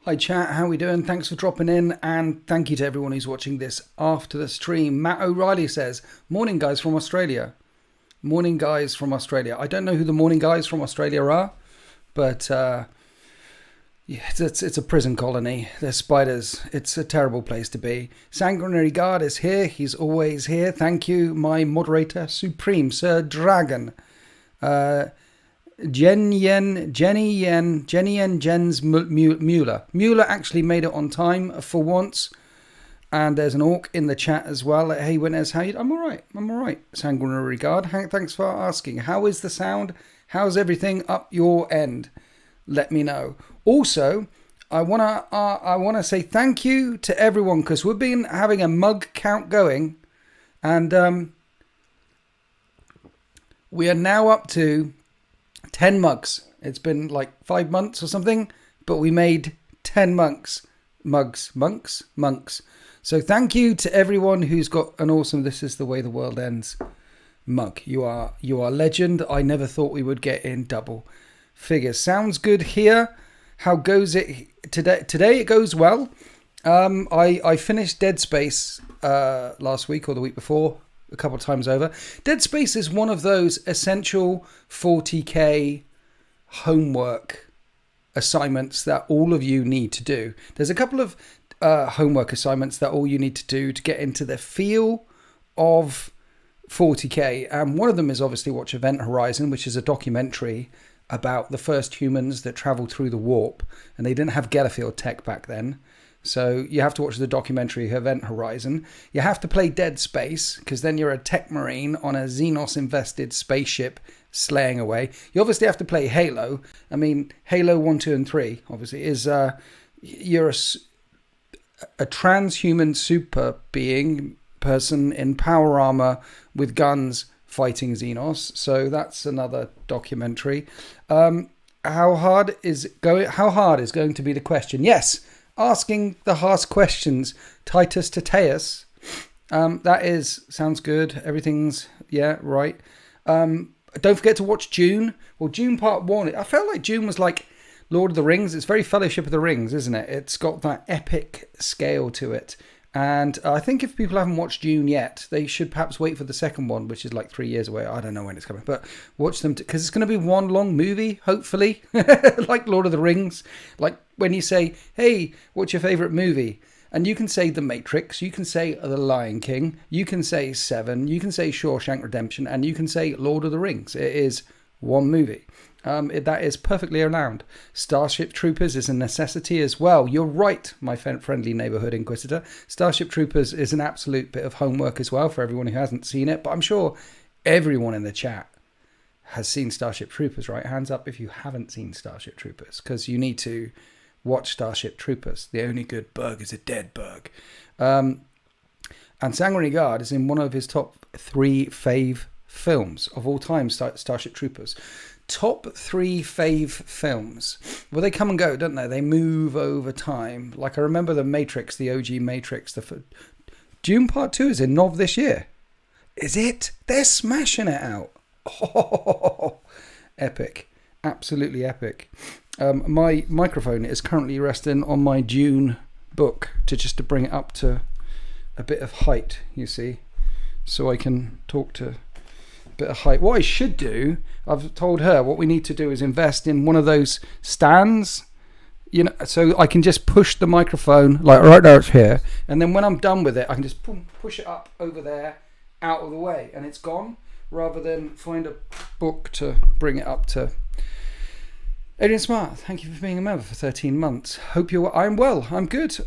Hi chat, how we doing? Thanks for dropping in, and thank you to everyone who's watching this after the stream. Matt O'Reilly says, morning guys from Australia. Morning guys from Australia. I don't know who the morning guys from Australia are, but yeah, it's a prison colony. There's spiders. It's a terrible place to be. Sanguinary Guard is here. He's always here. Thank you, my moderator, Supreme Sir Dragon. Jenny Yen Jens Mueller. Mueller actually made it on time for once. And there's an orc in the chat as well. Hey, Winners, how you? I'm all right. Sanguinary Regard. Thanks for asking. How is the sound? How's everything up your end? Let me know. Also, I wanna say thank you to everyone because we've been having a mug count going, and we are now up to 10 mugs. It's been like 5 months or something, but we made 10 monks. So thank you to everyone who's got an awesome "This Is the Way the World Ends" mug. You are legend. I never thought we would get in double figures. Sounds good here. How goes it today? Today it goes well. I finished Dead Space last week or the week before, a couple of times over. Dead Space is one of those essential 40k homework assignments that all of you need to do. There's a couple of homework assignments that all you need to do to get into the feel of 40k, and one of them is obviously watch Event Horizon, which is a documentary about the first humans that traveled through the warp, and they didn't have Gellerfield tech back then. So you have to watch the documentary Event Horizon. You have to play Dead Space, because then you're a tech marine on a Xenos-invested spaceship slaying away. You obviously have to play Halo. I mean, Halo 1, 2, and 3, obviously, is you're a transhuman super being person in power armor with guns fighting Xenos. So that's another documentary. How hard is going to be the question? Yes. Asking the harsh questions, Titus Titaeus. Sounds good. Everything's, yeah, right. Don't forget to watch Dune. Well, Dune Part 1, I felt like Dune was like Lord of the Rings. It's very Fellowship of the Rings, isn't it? It's got that epic scale to it. And I think if people haven't watched Dune yet, they should perhaps wait for the second one, which is like 3 years away. I don't know when it's coming, but watch them because it's going to be one long movie, hopefully, like Lord of the Rings. Like when you say, hey, what's your favorite movie? And you can say The Matrix, you can say The Lion King, you can say Seven, you can say Shawshank Redemption, and you can say Lord of the Rings. It is one movie. That is perfectly allowed. Starship Troopers is a necessity as well. You're right, my friendly neighborhood inquisitor. Starship Troopers is an absolute bit of homework as well for everyone who hasn't seen it. But I'm sure everyone in the chat has seen Starship Troopers, right? Hands up if you haven't seen Starship Troopers, because you need to watch Starship Troopers. The only good Berg is a dead Berg. And Sanguinary Guard is in one of his top 3 fave films of all time, Starship Troopers. Top 3 fave films. Well, they come and go, don't they? They move over time. Like I remember the Matrix, the OG Matrix. Dune Part 2 is in Nov this year. Is it? They're smashing it out. Oh, epic. Absolutely epic. My microphone is currently resting on my Dune book to bring it up to a bit of height, you see, so I can talk to bit of height. What I should do, I've told her, what we need to do is invest in one of those stands, you know, so I can just push the microphone, like right now it's here, and then when I'm done with it, I can just push it up over there, out of the way, and it's gone, rather than find a book to bring it up to. Adrian Smart, thank you for being a member for 13 months. Hope you're well. I'm well. I'm good.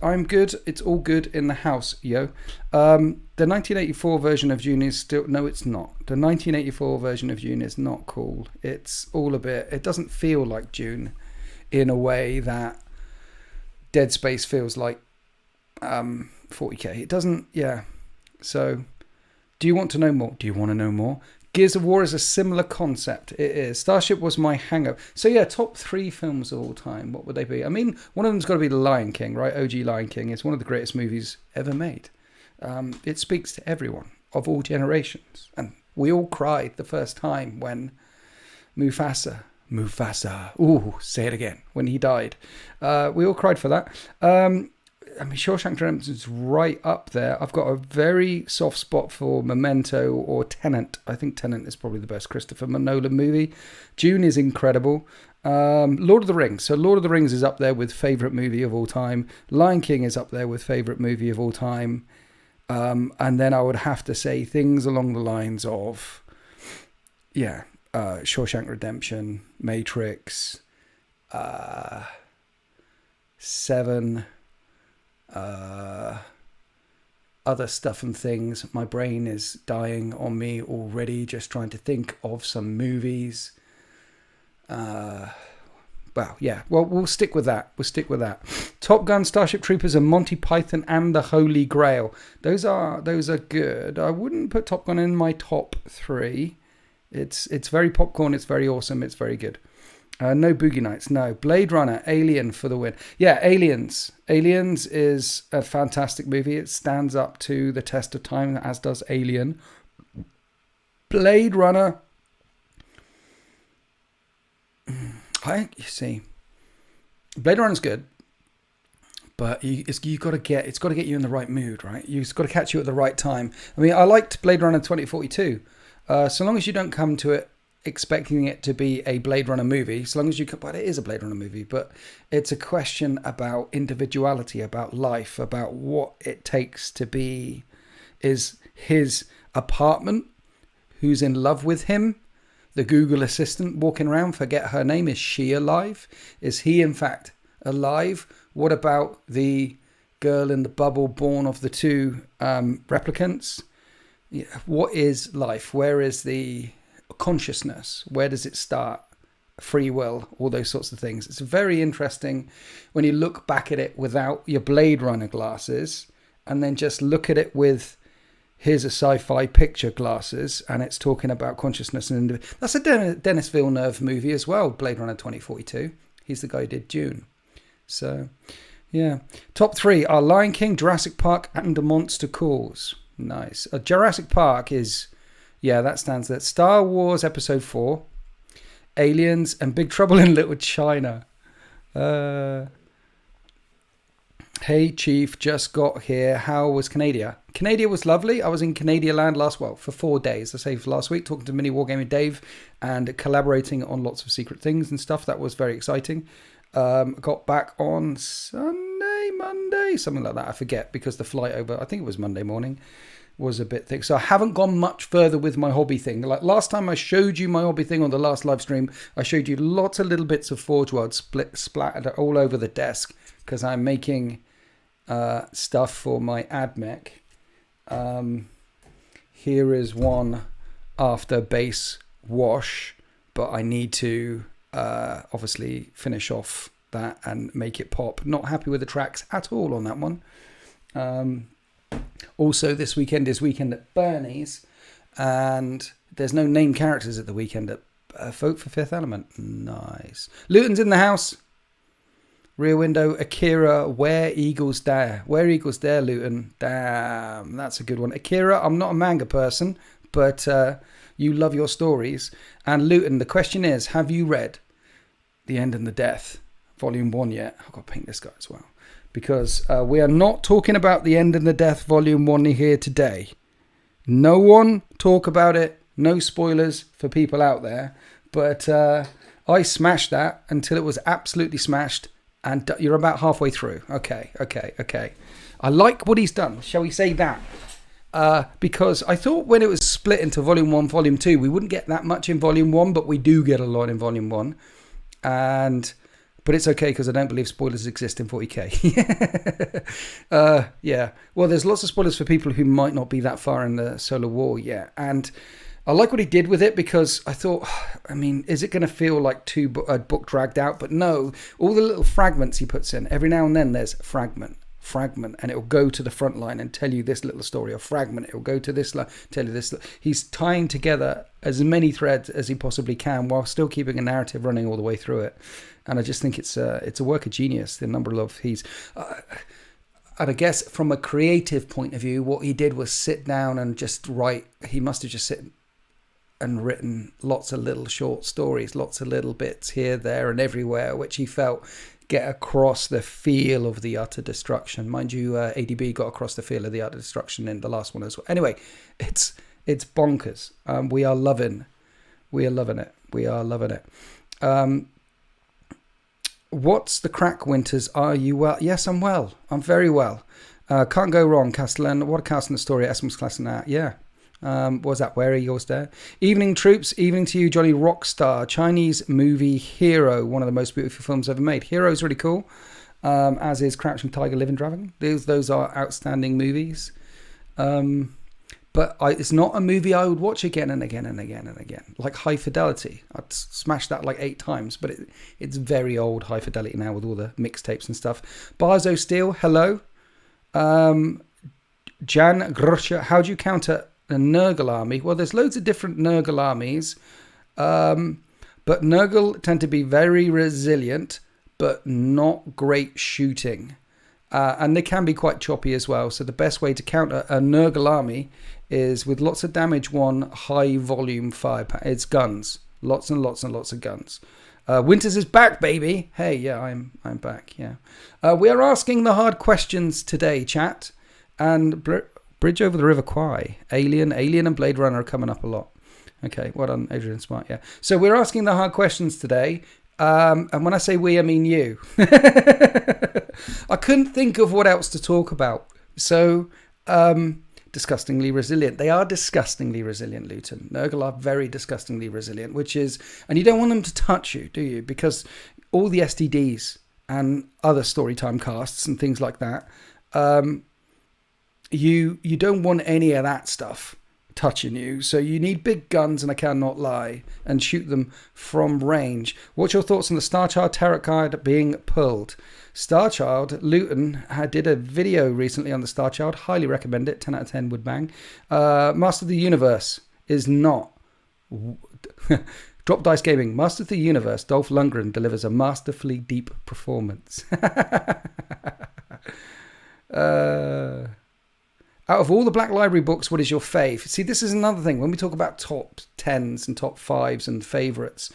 It's all good in the house, yo. The 1984 version of Dune is still... No, it's not. The 1984 version of Dune is not cool. It's all a bit... It doesn't feel like Dune in a way that Dead Space feels like 40k. It doesn't... Yeah. So, do you want to know more? Do you want to know more? Gears of War is a similar concept. It is. Starship was my hangover. So yeah, top 3 films of all time. What would they be? I mean, one of them's got to be The Lion King, right? OG Lion King. It's one of the greatest movies ever made. It speaks to everyone of all generations. And we all cried the first time when Mufasa Mufasa. Ooh, say it again. When he died. We all cried for that. Shawshank Redemption's right up there. I've got a very soft spot for Memento or Tenet. I think Tenet is probably the best Christopher Nolan movie. Dune is incredible. Lord of the Rings. So Lord of the Rings is up there with favourite movie of all time. Lion King is up there with favourite movie of all time. And then I would have to say things along the lines of, Shawshank Redemption, Matrix, Seven, other stuff and things. My brain is dying on me already just trying to think of some movies. We'll stick with that. Top Gun, Starship Troopers, and Monty Python and the Holy Grail. Those are good. I wouldn't put Top Gun in my top 3. It's very popcorn. It's very awesome. It's very good. No Boogie Nights. No. Blade Runner, Alien for the win. Yeah, Aliens. Aliens is a fantastic movie. It stands up to the test of time, as does Alien. Blade Runner. Blade Runner's good, but it's got to get you in the right mood, right? It's got to catch you at the right time. I mean, I liked Blade Runner 2042. So long as you don't come to it expecting it to be a Blade Runner movie, so long as it is a Blade Runner movie, but it's a question about individuality, about life, about what it takes to be. Is his apartment, who's in love with him, the Google assistant walking around, forget her name, is she alive? Is he in fact alive? What about the girl in the bubble born of the two replicants? What is life? Where is the consciousness? Where does it start? Free will, all those sorts of things. It's very interesting when you look back at it without your Blade Runner glasses and then just look at it with here's a sci-fi picture glasses, and it's talking about consciousness. And that's a Denis Villeneuve movie as well, Blade Runner 2042. He's the guy who did Dune. So, yeah. Top 3 are Lion King, Jurassic Park, and A Monster Calls. Nice. Jurassic Park is, that stands there. Star Wars Episode 4, Aliens, and Big Trouble in Little China. Hey Chief, just got here. How was Canada? Canada was lovely. I was in Canada land for 4 days. I say for last week, talking to Mini Wargaming Dave and collaborating on lots of secret things and stuff. That was very exciting. Got back on Monday, something like that. I forget because the flight over, I think it was Monday morning, was a bit thick. So I haven't gone much further with my hobby thing. Like last time I showed you my hobby thing on the last live stream, I showed you lots of little bits of Forge World splattered all over the desk because I'm making stuff for my AdMech. Here is one after base wash, but I need to obviously finish off that and make it pop. Not happy with the tracks at all on that one. Also, this weekend is weekend at Bernie's, and there's no named characters at the weekend at Vote for Fifth Element. Nice. Luton's in the house. Rear Window, Akira, Where Eagles Dare. Where Eagles Dare, Luton. Damn, that's a good one. Akira, I'm not a manga person, but you love your stories. And Luton, the question is, have you read The End and the Death, Volume 1 yet? I've got to paint this guy as well. Because we are not talking about The End and the Death, Volume 1 here today. No one talk about it. No spoilers for people out there. But I smashed that until it was absolutely smashed. And you're about halfway through. Okay. I like what he's done. Shall we say that? Because I thought when it was split into Volume 1, Volume 2, we wouldn't get that much in Volume 1, but we do get a lot in Volume 1. But it's okay because I don't believe spoilers exist in 40k. Yeah. Well, there's lots of spoilers for people who might not be that far in the Solar War yet. And I like what he did with it because I thought, is it going to feel like a book dragged out? But no, all the little fragments he puts in, every now and then there's fragment, and it'll go to the front line and tell you this little story, or fragment, it'll go to this line, tell you this. He's tying together as many threads as he possibly can while still keeping a narrative running all the way through it. And I just think it's a work of genius, the number of and I guess from a creative point of view, what he did was sit down and just write. He must have just and written lots of little short stories, lots of little bits here, there, and everywhere, which he felt get across the feel of the utter destruction. Mind you, ADB got across the feel of the utter destruction in the last one as well. Anyway, it's bonkers. We are loving it. We are loving it. What's the crack, Winters? Are you well? Yes, I'm well. I'm very well. Can't go wrong, Castellan. What a cast in the story. Esmos class in that. Yeah. What was that? Where are yours there? Evening, troops. Evening to you, Johnny Rockstar. Chinese movie Hero. One of the most beautiful films ever made. Hero's really cool. As is Crouching Tiger, Living Dragon. Those are outstanding movies. But it's not a movie I would watch again and again and again and again. Like High Fidelity. I'd smashed that like 8 times. But it's very old High Fidelity now with all the mixtapes and stuff. Barzo Steel, hello. Jan Grusha, how do you counter a nurgle army? Well, there's loads of different nurgle armies. But nurgle tend to be very resilient, but not great shooting. And they can be quite choppy as well. So the best way to counter a nurgle army is with lots of damage one, high volume firepower. It's guns. Lots and lots and lots of guns. Winters is back, baby. Hey, yeah, I'm back, yeah. We are asking the hard questions today, chat. And Bridge Over the River Kwai. Alien and Blade Runner are coming up a lot. Okay, well done, Adrian Smart, yeah. So we're asking the hard questions today. And when I say we, I mean you. I couldn't think of what else to talk about. So, disgustingly resilient. They are disgustingly resilient, Luton. Nurgle are very disgustingly resilient, and you don't want them to touch you, do you? Because all the STDs and other storytime casts and things like that, you don't want any of that stuff touching you. So you need big guns, and I cannot lie, and shoot them from range. What's your thoughts on the Starchild tarot card being pulled? Starchild, Luton did a video recently on the Starchild. Highly recommend it. 10 out of 10 would bang. Master of the Universe is not. Drop Dice Gaming. Master of the Universe, Dolph Lundgren delivers a masterfully deep performance. Out of all the Black Library books, what is your fave? See, this is another thing. When we talk about top 10s and top 5s and favourites,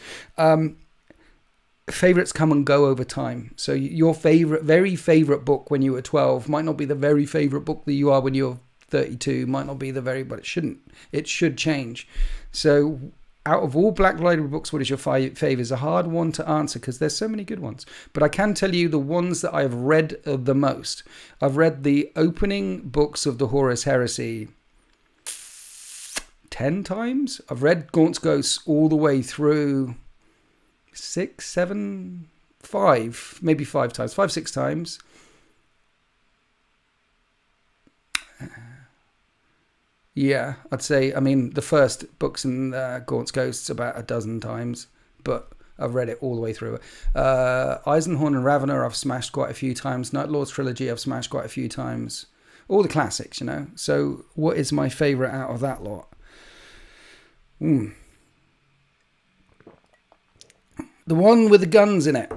favourites come and go over time. So your very favourite book when you were 12 might not be the very favourite book that you are when you're 32, might not be the very, but it shouldn't. It should change. So out of all Black Library books, what is your favourite? Is a hard one to answer because there's so many good ones. But I can tell you the ones that I've read the most. I've read the opening books of the Horus Heresy 10 times. I've read Gaunt's Ghosts all the way through 6, 7, 5, maybe 5 times. 5, 6 times. Yeah, I'd say, the first books in Gaunt's Ghosts about a dozen times, but I've read it all the way through. Eisenhorn and Ravener I've smashed quite a few times. Night Lord's Trilogy I've smashed quite a few times. All the classics, you know. So what is my favourite out of that lot? The one with the guns in it.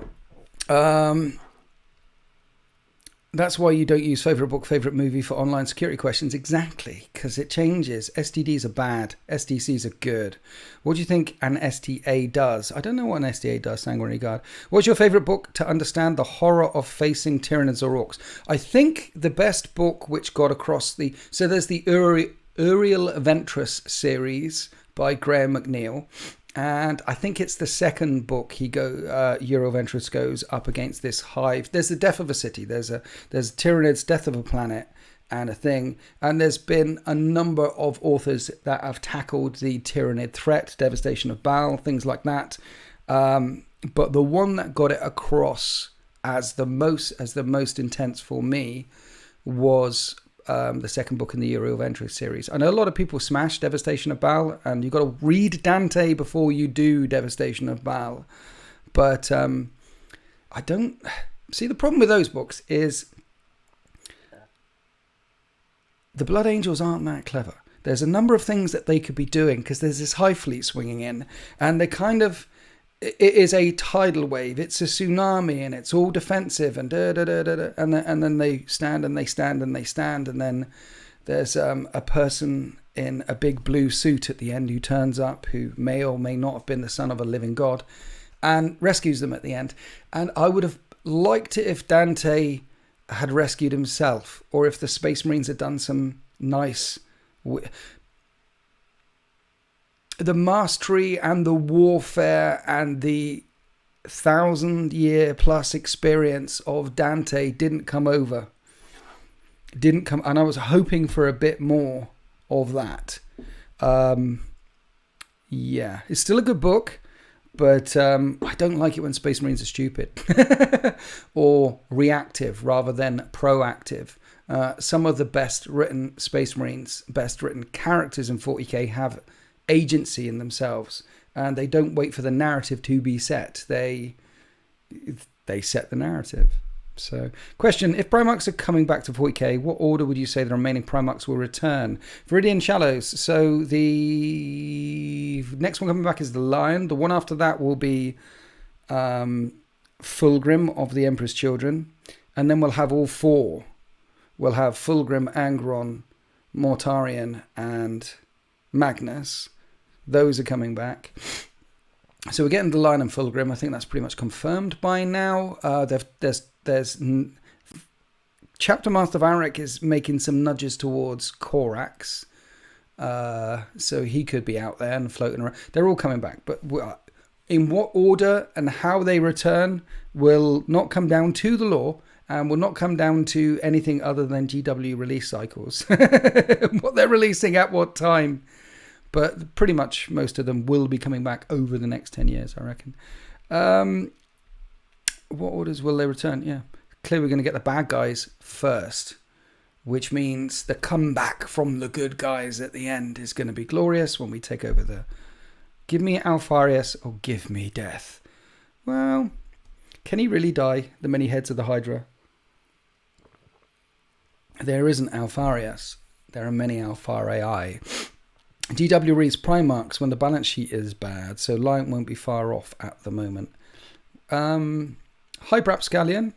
That's why you don't use favourite book, favourite movie for online security questions. Exactly, because it changes. STDs are bad. STCs are good. What do you think an STA does? I don't know what an STA does, Sanguinary Guard. What's your favourite book to understand the horror of facing tyrannids or orcs? I think the best book which got across the... So there's the Uriel Ventress series by Graham McNeil. And I think it's the second book Euroventress goes up against this hive. There's the death of a city. There's Tyranids, death of a planet, and a thing. And there's been a number of authors that have tackled the Tyranid threat, devastation of Baal, things like that. But the one that got it across as the most intense for me was the second book in the Euroventress series. I know a lot of people smash Devastation of Baal, and you've got to read Dante before you do Devastation of Baal. But I don't... See, the problem with those books is the Blood Angels aren't that clever. There's a number of things that they could be doing because there's this Hive Fleet swinging in, and they kind of... It is a tidal wave. It's a tsunami, and it's all defensive, and and then they stand, and they stand, and they stand, and then there's a person in a big blue suit at the end who turns up, who may or may not have been the son of a living god, and rescues them at the end. And I would have liked it if Dante had rescued himself, or if the Space Marines had done some nice... The mastery and the warfare and the 1,000-year plus experience of Dante didn't come over. And I was hoping for a bit more of that. Yeah, it's still a good book, but I don't like it when Space Marines are stupid or reactive rather than proactive. Some of the best written Space Marines, best written characters in 40k have agency in themselves, and they don't wait for the narrative to be set. They set the narrative. So, question: if Primarchs are coming back to 40k, what order would you say the remaining Primarchs will return? Viridian Shallows. So the next one coming back is the Lion. The one after that will be Fulgrim of the Emperor's Children, and then we'll have all four. We'll have Fulgrim, Angron, Mortarion, and Magnus. Those are coming back. So we're getting the Lion and Fulgrim. I think that's pretty much confirmed by now. There's Chapter Master Varric is making some nudges towards Corax. So he could be out there and floating around. They're all coming back. But in what order and how they return will not come down to the lore, and will not come down to anything other than GW release cycles. What they're releasing at what time. But pretty much most of them will be coming back over the next 10 years, I reckon. What orders will they return? Yeah, clearly we're going to get the bad guys first, which means the comeback from the good guys at the end is going to be glorious when we take over the... Give me Alfarius or give me death. Well, can he really die? The many heads of the Hydra. There isn't Alfarius. There are many Alfarii. GW reads Primarchs when the balance sheet is bad, so Lion won't be far off at the moment. Hi, Brapscallion.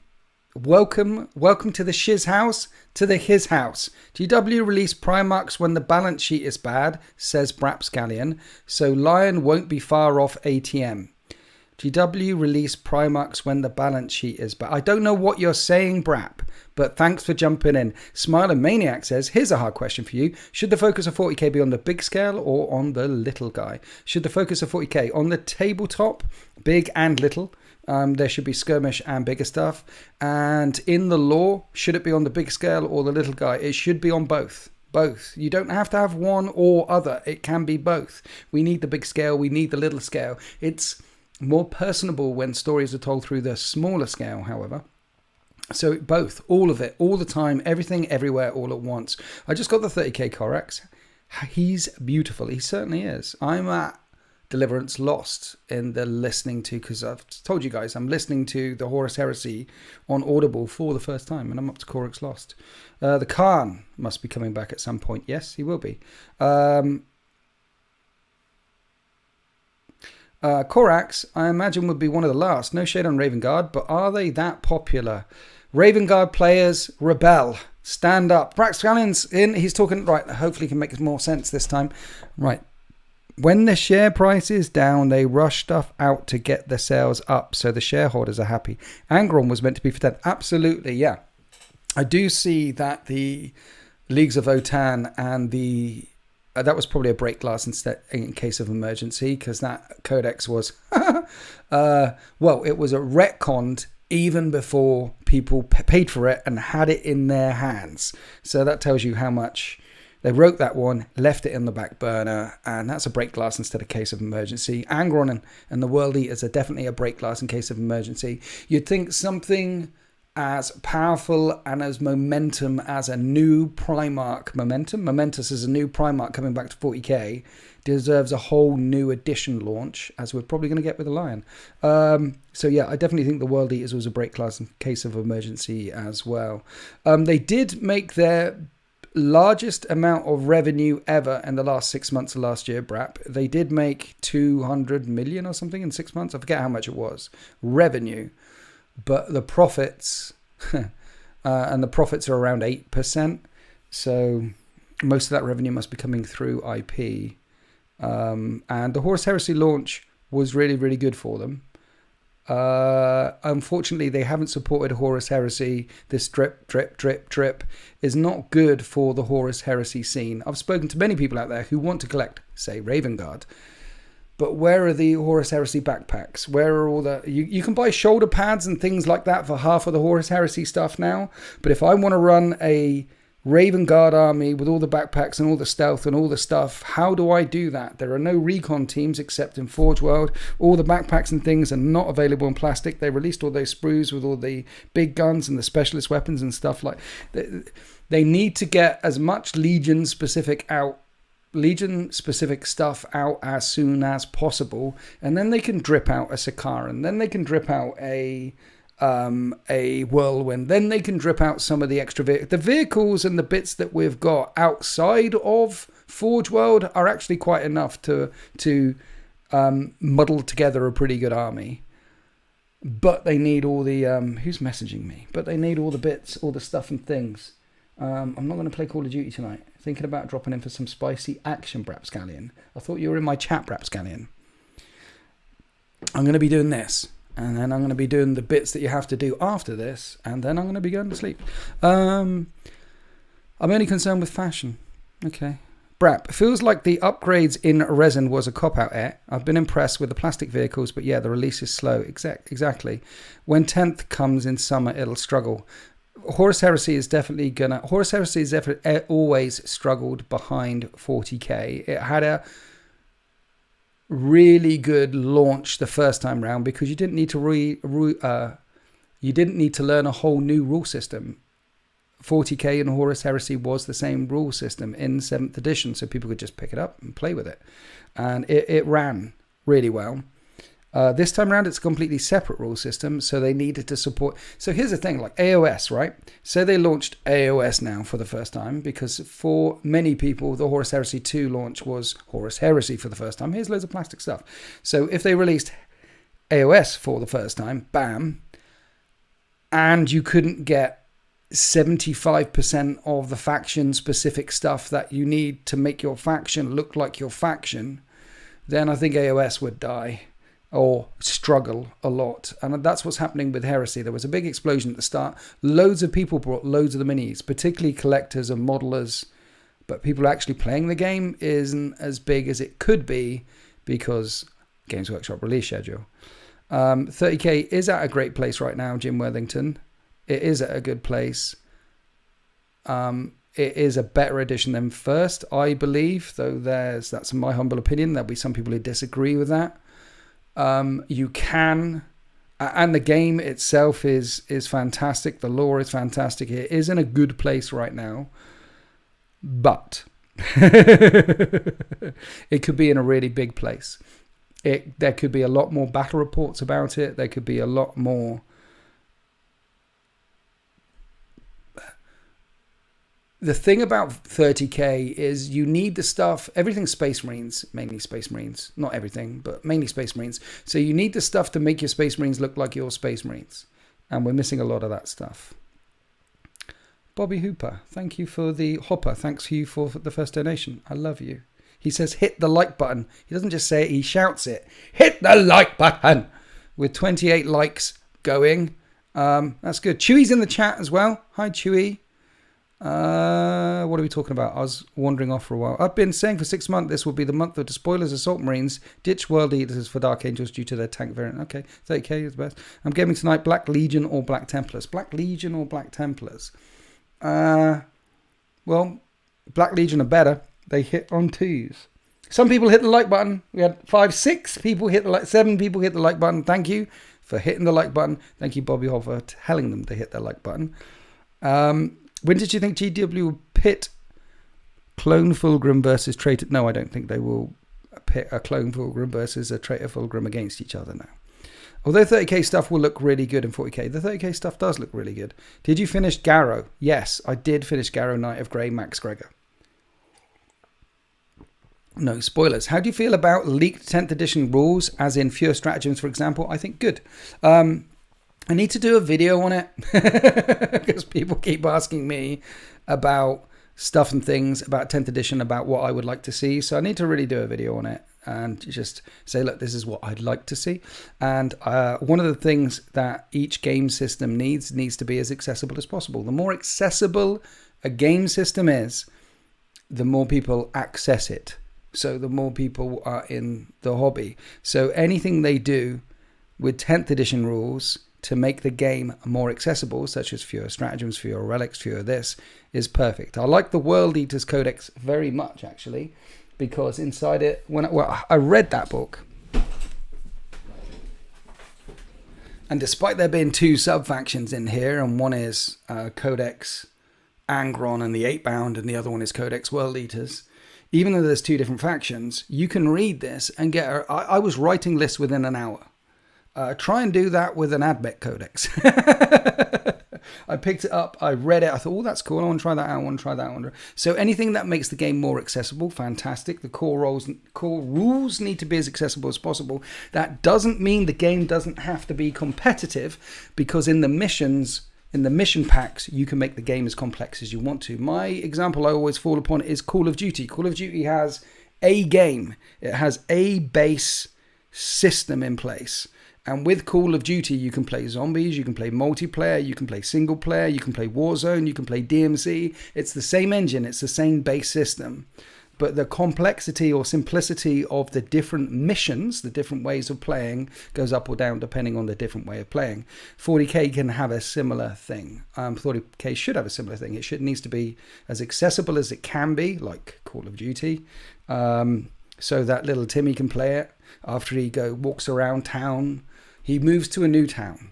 Welcome to the Shiz house, to the His house. GW release Primarchs when the balance sheet is bad, says Brapscallion, so Lion won't be far off ATM. GW release Primarchs when the balance sheet is bad. I don't know what you're saying, Brap, but thanks for jumping in. Smiling Maniac says, here's a hard question for you. Should the focus of 40k be on the big scale or on the little guy? Should the focus of 40k on the tabletop, big and little? There should be skirmish and bigger stuff. And in the lore, should it be on the big scale or the little guy? It should be on both. Both. You don't have to have one or other. It can be both. We need the big scale. We need the little scale. It's more personable when stories are told through the smaller scale, however. So both, all of it, all the time, everything, everywhere, all at once. I just got the 30k Corax. He's beautiful. He certainly is. I'm at Deliverance Lost in the listening to, because I've told you guys, I'm listening to the Horus Heresy on Audible for the first time, and I'm up to Corax Lost. The Khan must be coming back at some point. Yes, he will be. Corax, I imagine, would be one of the last. No shade on Raven Guard, but are they that popular? Raven Guard players, rebel. Stand up. Braxcallion's in. He's talking... Right, hopefully he can make more sense this time. Right. When the share price is down, they rush stuff out to get the sales up, so the shareholders are happy. Angron was meant to be for that. Absolutely, yeah. I do see that the Leagues of Otan and the... that was probably a break glass instead in case of emergency, because that codex was... well, it was a retconned even before people paid for it and had it in their hands. So that tells you how much... They wrote that one, left it in the back burner, and that's a break glass instead of case of emergency. Angron and the World Eaters are definitely a break glass in case of emergency. You'd think something as powerful and as momentum as a new Primarch, momentous as a new Primarch coming back to 40k, deserves a whole new edition launch, as we're probably going to get with the Lion. So yeah, I definitely think the World Eaters was a break glass in case of emergency as well. They did make their largest amount of revenue ever in the last 6 months of last year, Brap. They did make 200 million or something in 6 months. I forget how much it was. Revenue. But the profits, and the profits are around 8%. So most of that revenue must be coming through IP. And the Horus Heresy launch was really, really good for them. Unfortunately, they haven't supported Horus Heresy. This drip is not good for the Horus Heresy scene. I've spoken to many people out there who want to collect, say, Raven Guard. But where are the Horus Heresy backpacks? Where are all the... You can buy shoulder pads and things like that for half of the Horus Heresy stuff now. But if I want to run a Raven Guard army with all the backpacks and all the stealth and all the stuff, how do I do that? There are no recon teams except in Forge World. All the backpacks and things are not available in plastic. They released all those sprues with all the big guns and the specialist weapons and stuff like... They need to get as much Legion specific stuff out as soon as possible, and then they can drip out a Sakaran, then they can drip out a Whirlwind, then they can drip out some of the extra the vehicles and the bits that we've got outside of Forge World are actually quite enough to muddle together a pretty good army. But they need all the who's messaging me? But they need all the bits, all the stuff and things. I'm not going to play Call of Duty tonight. Thinking about dropping in for some spicy action, Brapscallion. I thought you were in my chat, Brapscallion. I'm going to be doing this. And then I'm going to be doing the bits that you have to do after this. And then I'm going to be going to sleep. I'm only concerned with fashion. Okay. Brap, feels like the upgrades in resin was a cop-out air. I've been impressed with the plastic vehicles, but yeah, the release is slow. Exactly. When 10th comes in summer, it'll struggle. Horus Heresy is definitely always struggled behind 40k. It had a really good launch the first time round because you didn't need to learn a whole new rule system. 40k and Horus Heresy was the same rule system in 7th edition, so people could just pick it up and play with it, and it ran really well. This time around, it's a completely separate rule system, so they needed to support... So here's the thing, like AOS, right? So they launched AOS now for the first time, because for many people, the Horus Heresy 2 launch was Horus Heresy for the first time. Here's loads of plastic stuff. So if they released AOS for the first time, bam, and you couldn't get 75% of the faction-specific stuff that you need to make your faction look like your faction, then I think AOS would die. Or struggle a lot. And that's what's happening with Heresy. There was a big explosion at the start. Loads of people brought loads of the minis, particularly collectors and modelers. But people actually playing the game isn't as big as it could be because Games Workshop release schedule. 30k is at a great place right now, Jim Worthington. It is at a good place. It is a better edition than first, I believe. Though that's my humble opinion. There'll be some people who disagree with that. You can, and the game itself is fantastic. The lore is fantastic. It is in a good place right now, but it could be in a really big place. There could be a lot more battle reports about it. There could be a lot more. The thing about 30k is you need the stuff, everything's Space Marines, mainly Space Marines, not everything, but mainly Space Marines. So you need the stuff to make your Space Marines look like your Space Marines. And we're missing a lot of that stuff. Bobby Hooper, thank you for the Hopper. Thanks you for the first donation. I love you. He says, hit the like button. He doesn't just say it, he shouts it. Hit the like button! With 28 likes going. That's good. Chewy's in the chat as well. Hi, Chewy. What are we talking about? I was wandering off for a while. I've been saying for 6 months this will be the month of the spoilers, Assault Marines, ditch World Eaters for Dark Angels due to their tank variant. Okay, 30k is the best. I'm gaming tonight Black Legion or Black Templars. Black Legion or Black Templars? Well, Black Legion are better. They hit on 2s. Some people hit the like button. We had 6 people hit the like, 7 people hit the like button. Thank you for hitting the like button. Thank you, Bobby Hoffer, telling them to hit their like button. When did you think GW will pit Clone Fulgrim versus Traitor? No, I don't think they will pit a Clone Fulgrim versus a Traitor Fulgrim against each other now. Although 30k stuff will look really good in 40k, the 30k stuff does look really good. Did you finish Garrow? Yes, I did finish Garrow Knight of Grey Max Gregor. No spoilers. How do you feel about leaked 10th edition rules, as in Fewer Stratagems, for example? I think good. I need to do a video on it because people keep asking me about stuff and things about 10th edition, about what I would like to see. So I need to really do a video on it and just say, look, this is what I'd like to see. And one of the things that each game system needs to be as accessible as possible. The more accessible a game system is, the more people access it. So the more people are in the hobby. So anything they do with 10th edition rules to make the game more accessible, such as fewer stratagems, fewer relics, fewer this, is perfect. I like the World Eaters Codex very much, actually, because inside it, I read that book, and despite there being 2 sub-factions in here, and one is Codex Angron and the 8-bound, and the other one is Codex World Eaters, even though there's 2 different factions, you can read this and get... I was writing lists within an hour. Try and do that with an Admech Codex. I picked it up, I read it, I thought, oh, that's cool, I want to try that out, I want to try that one. So anything that makes the game more accessible, fantastic. The core rules need to be as accessible as possible. That doesn't mean the game doesn't have to be competitive, because in the missions, in the mission packs, you can make the game as complex as you want to. My example I always fall upon is Call of Duty. Call of Duty has a game. It has a base system in place. And with Call of Duty, you can play zombies, you can play multiplayer, you can play single player, you can play Warzone, you can play DMZ. It's the same engine, it's the same base system. But the complexity or simplicity of the different missions, the different ways of playing, goes up or down depending on the different way of playing. 40k can have a similar thing. 40k should have a similar thing. It needs to be as accessible as it can be, like Call of Duty, so that little Timmy can play it. After he walks around town, he moves to a new town,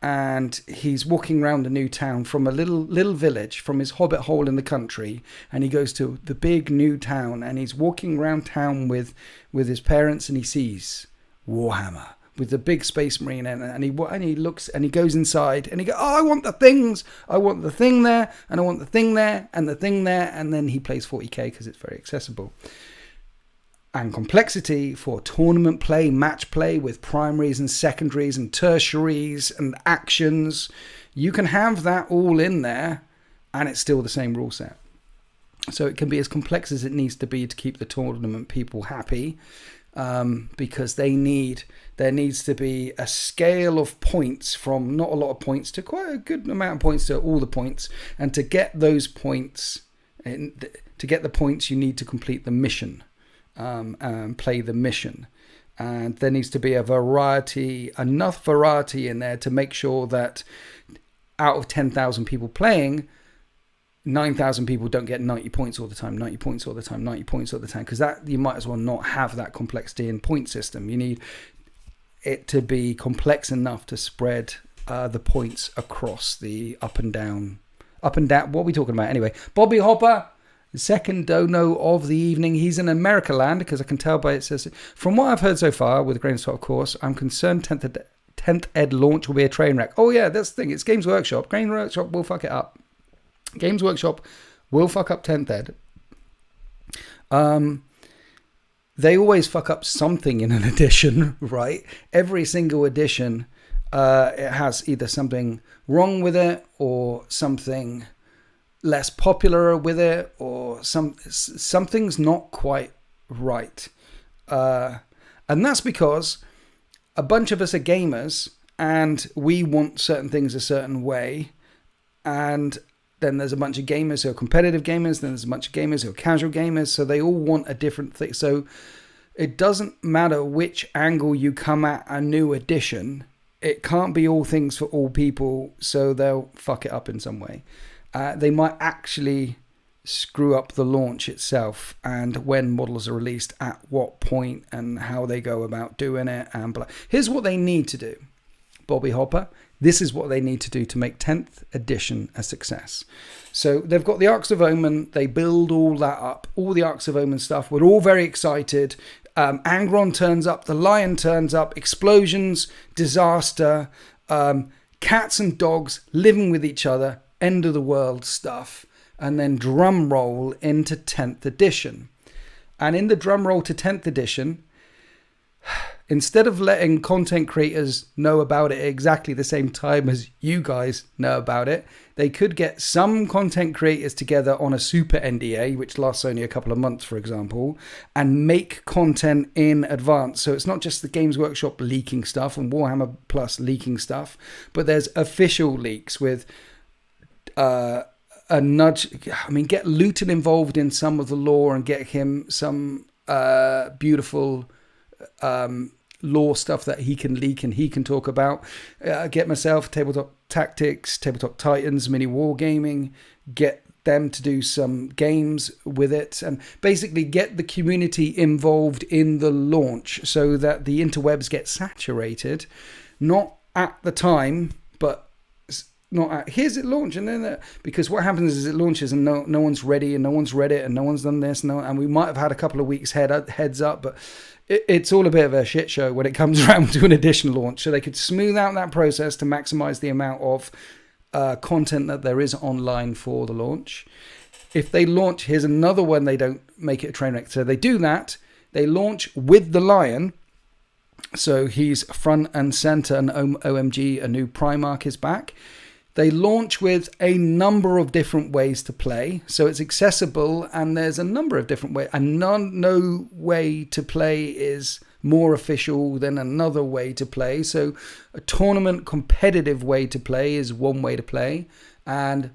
and he's walking around the new town from a little village, from his hobbit hole in the country, and he goes to the big new town, and he's walking around town with his parents, and he sees Warhammer with the big space marine, and he looks, and he goes inside, and he goes, oh, I want the things, I want the thing there, and I want the thing there, and the thing there, and then he plays 40k because it's very accessible. And complexity for tournament play, match play with primaries and secondaries and tertiaries and actions. You can have that all in there and it's still the same rule set. So it can be as complex as it needs to be to keep the tournament people happy, because there needs to be a scale of points from not a lot of points to quite a good amount of points to all the points. And to get those points, to get the points, you need to complete the mission. And play the mission, and there needs to be enough variety in there to make sure that out of 10,000 people playing, 9,000 people don't get 90 points all the time, 90 points all the time, 90 points all the time, because that you might as well not have that complexity in point system. You need it to be complex enough to spread the points across the up and down. What are we talking about anyway? Bobby Hopper, second dono of the evening. He's in America land, because I can tell by it says, from what I've heard so far, with a grain of salt of course, I'm concerned 10th ed launch will be a train wreck. Oh yeah, that's the thing, it's Games Workshop. Games Workshop will fuck it up. Games Workshop will fuck up 10th ed. They always fuck up something in an edition, right? Every single edition, it has either something wrong with it, or something less popular with it, or something's not quite right, and that's because a bunch of us are gamers and we want certain things a certain way, and then there's a bunch of gamers who are competitive gamers, then there's a bunch of gamers who are casual gamers, so they all want a different thing. So it doesn't matter which angle you come at a new edition, it can't be all things for all people, so they'll fuck it up in some way. They might actually screw up the launch itself, and when models are released, at what point, and how they go about doing it, and blah. Here's what they need to do, Bobby Hopper. This is what they need to do to make 10th edition a success. So they've got the Arcs of Omen. They build all that up, all the Arcs of Omen stuff. We're all very excited. Angron turns up, the Lion turns up, explosions, disaster, cats and dogs living with each other, end of the world stuff, and then drum roll into 10th edition. And in the drum roll to 10th edition, instead of letting content creators know about it exactly the same time as you guys know about it, they could get some content creators together on a super NDA, which lasts only a couple of months, for example, and make content in advance. So it's not just the Games Workshop leaking stuff and Warhammer Plus leaking stuff, but there's official leaks with a nudge. I mean, get Luton involved in some of the lore and get him some beautiful lore stuff that he can leak and he can talk about. Get myself Tabletop Tactics, Tabletop Titans, mini wargaming, get them to do some games with it, and basically get the community involved in the launch so that the interwebs get saturated, not at the time, but not at, here's it launch, and then because what happens is it launches and no one's ready and no one's read it and no one's done this, and we might have had a couple of weeks heads up, but it's all a bit of a shit show when it comes around to an edition launch. So they could smooth out that process to maximize the amount of content that there is online for the launch. If they launch, here's another one, they don't make it a train wreck. So they do that. They launch with the Lion. So he's front and center, and OMG, a new Primarch is back. They launch with a number of different ways to play. So it's accessible, and there's a number of different ways. And no way to play is more official than another way to play. So a tournament competitive way to play is one way to play. And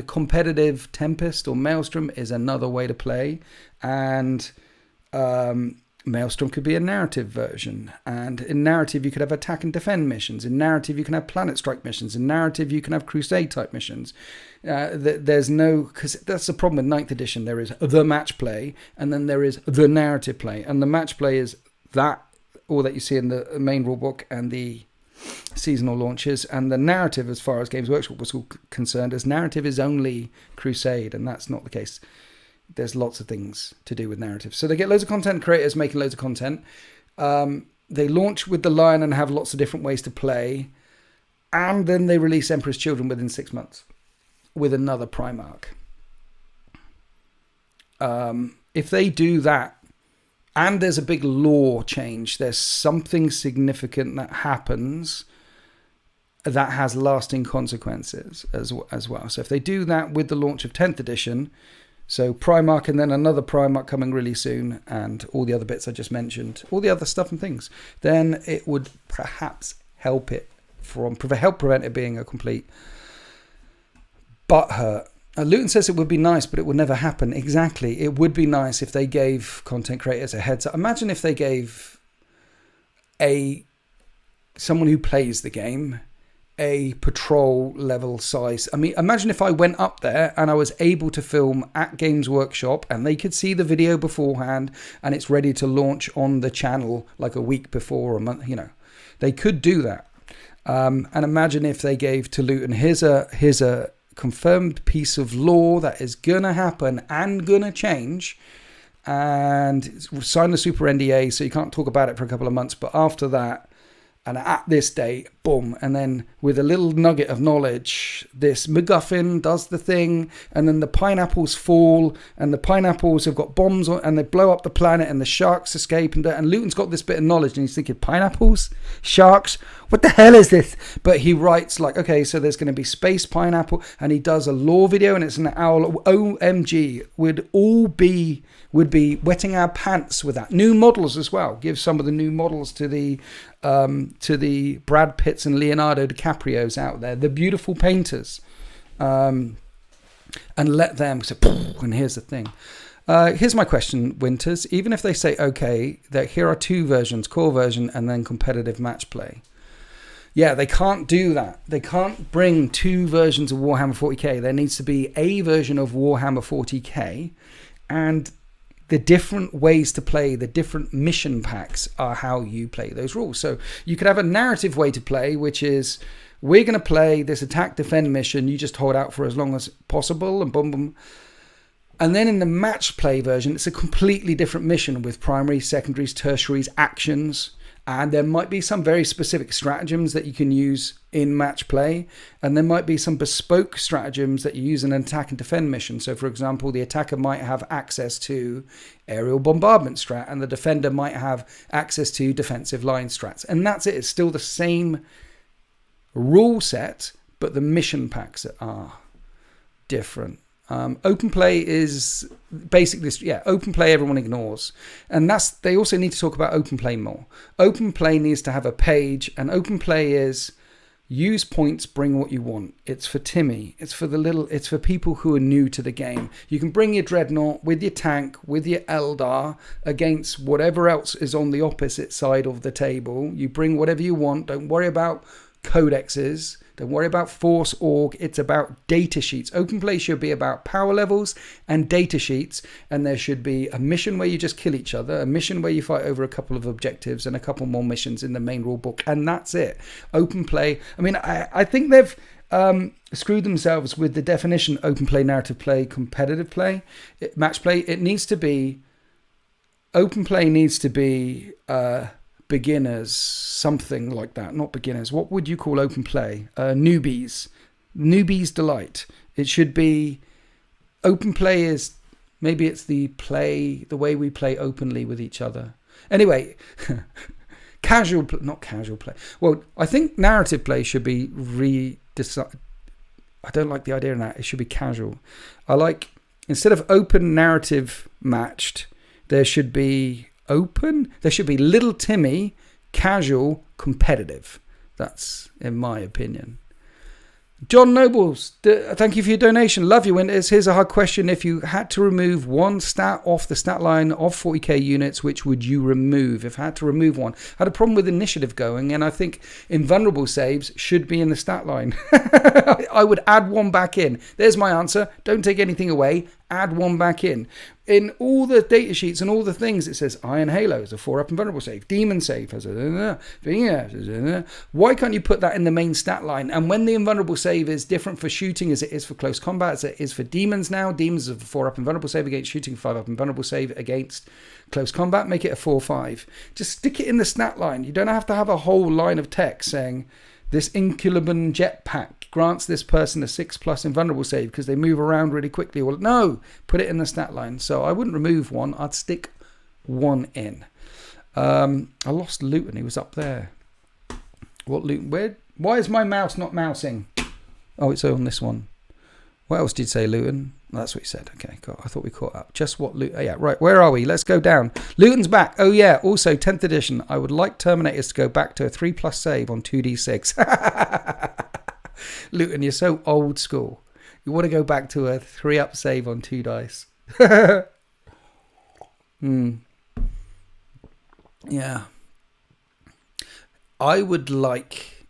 competitive Tempest or Maelstrom is another way to play. And Maelstrom could be a narrative version, and in narrative you could have attack and defend missions. In narrative you can have planet strike missions. In narrative you can have crusade type missions. There's no, because that's the problem with 9th edition. There is the match play, and then there is the narrative play, and the match play is that all that you see in the main rulebook and the seasonal launches, and the narrative, as far as Games Workshop was concerned, as narrative is only crusade, and that's not the case. There's lots of things to do with narrative. So they get loads of content creators making loads of content. They launch with the Lion and have lots of different ways to play. And then they release Emperor's Children within 6 months with another Primarch. If they do that, and there's a big lore change, there's something significant that happens that has lasting consequences as well. So if they do that with the launch of 10th edition, so Primarch and then another Primarch coming really soon, and all the other bits I just mentioned, all the other stuff and things, then it would perhaps help prevent it being a complete butthurt. Luton says it would be nice, but it would never happen. Exactly. It would be nice if they gave content creators a heads up. Imagine if they gave someone who plays the game a patrol level size. I mean, imagine if I went up there and I was able to film at Games Workshop and they could see the video beforehand and it's ready to launch on the channel like a week before, or a month, they could do that. And imagine if they gave to Luton, here's a confirmed piece of lore that is gonna happen and gonna change, and sign the super NDA so you can't talk about it for a couple of months, but after that, and at this date, boom, and then with a little nugget of knowledge, this MacGuffin does the thing, and then the pineapples fall, and the pineapples have got bombs on, and they blow up the planet, and the sharks escape, and Luton's got this bit of knowledge, and he's thinking, pineapples? Sharks? What the hell is this? But he writes like, okay, so there's going to be space pineapple, and he does a lore video, and it's an hour. OMG, would be wetting our pants with that. New models as well. Give some of the new models to the Brad Pitts and Leonardo DiCaprios out there, the beautiful painters, and let them say, and here's the thing. Here's my question, Winters. Even if they say, okay, that here are two versions, core version and then competitive match play. Yeah, they can't do that. They can't bring two versions of Warhammer 40k. There needs to be a version of Warhammer 40k, and the different ways to play, the different mission packs are how you play those rules. So you could have a narrative way to play, which is, we're going to play this attack defend mission. You just hold out for as long as possible and boom, boom. And then in the match play version, it's a completely different mission with primaries, secondaries, tertiaries, actions. And there might be some very specific stratagems that you can use in match play, and there might be some bespoke stratagems that you use in an attack and defend mission. So, for example, the attacker might have access to aerial bombardment strat, and the defender might have access to defensive line strats. And that's it. It's still the same rule set, but the mission packs are different. Open play is basically this, open play everyone ignores. And they also need to talk about open play more. Open play needs to have a page, and open play is use points, bring what you want. It's for Timmy. It's for people who are new to the game. You can bring your Dreadnought with your tank, with your Eldar against whatever else is on the opposite side of the table. You bring whatever you want. Don't worry about codexes. Don't worry about force org. It's about data sheets. Open play should be about power levels and data sheets. And there should be a mission where you just kill each other, a mission where you fight over a couple of objectives, and a couple more missions in the main rule book. And that's it. Open play. I mean, I think they've screwed themselves with the definition open play, narrative play, competitive play, match play. It needs to be, open play needs to be beginners, something like that. Not beginners. What would you call open play? Newbies delight. It should be, open play is, maybe it's the way we play openly with each other. Anyway, not casual play. Well, I think narrative play should be redecided. I don't like the idea of that. It should be casual. I like, instead of open narrative matched, there should be Little Timmy, casual, competitive. That's in my opinion. John Nobles, thank you for your donation. Love you, Winters. Here's a hard question. If you had to remove one stat off the stat line of 40k units, which would you remove? If I had to remove one. I had a problem with initiative going, and I think invulnerable saves should be in the stat line. I would add one back in. There's my answer. Don't take anything away. Add one back in. In all the data sheets and all the things, it says Iron Halo is a 4-up invulnerable save. Demon save has a... Why can't you put that in the main stat line? And when the invulnerable save is different for shooting as it is for close combat, as it is for demons now, demons is a 4-up invulnerable save against shooting, 5-up invulnerable save against close combat, make it a 4-5. Just stick it in the stat line. You don't have to have a whole line of text saying this Inculiban jetpack grants this person a 6+ invulnerable save because they move around really quickly. Well, no, put it in the stat line. So I wouldn't remove one. I'd stick one in. I lost Luton. He was up there. What Luton? Why is my mouse not mousing? Oh, it's on this one. What else did you say, Luton? That's what he said. Okay, cool. I thought we caught up. Just what Luton... Oh, yeah, right. Where are we? Let's go down. Luton's back. Oh, yeah. Also, 10th edition. I would like Terminators to go back to a 3+ save on 2d6. Luton, you're so old school. You want to go back to a 3-up save on 2 dice. Yeah. I would like...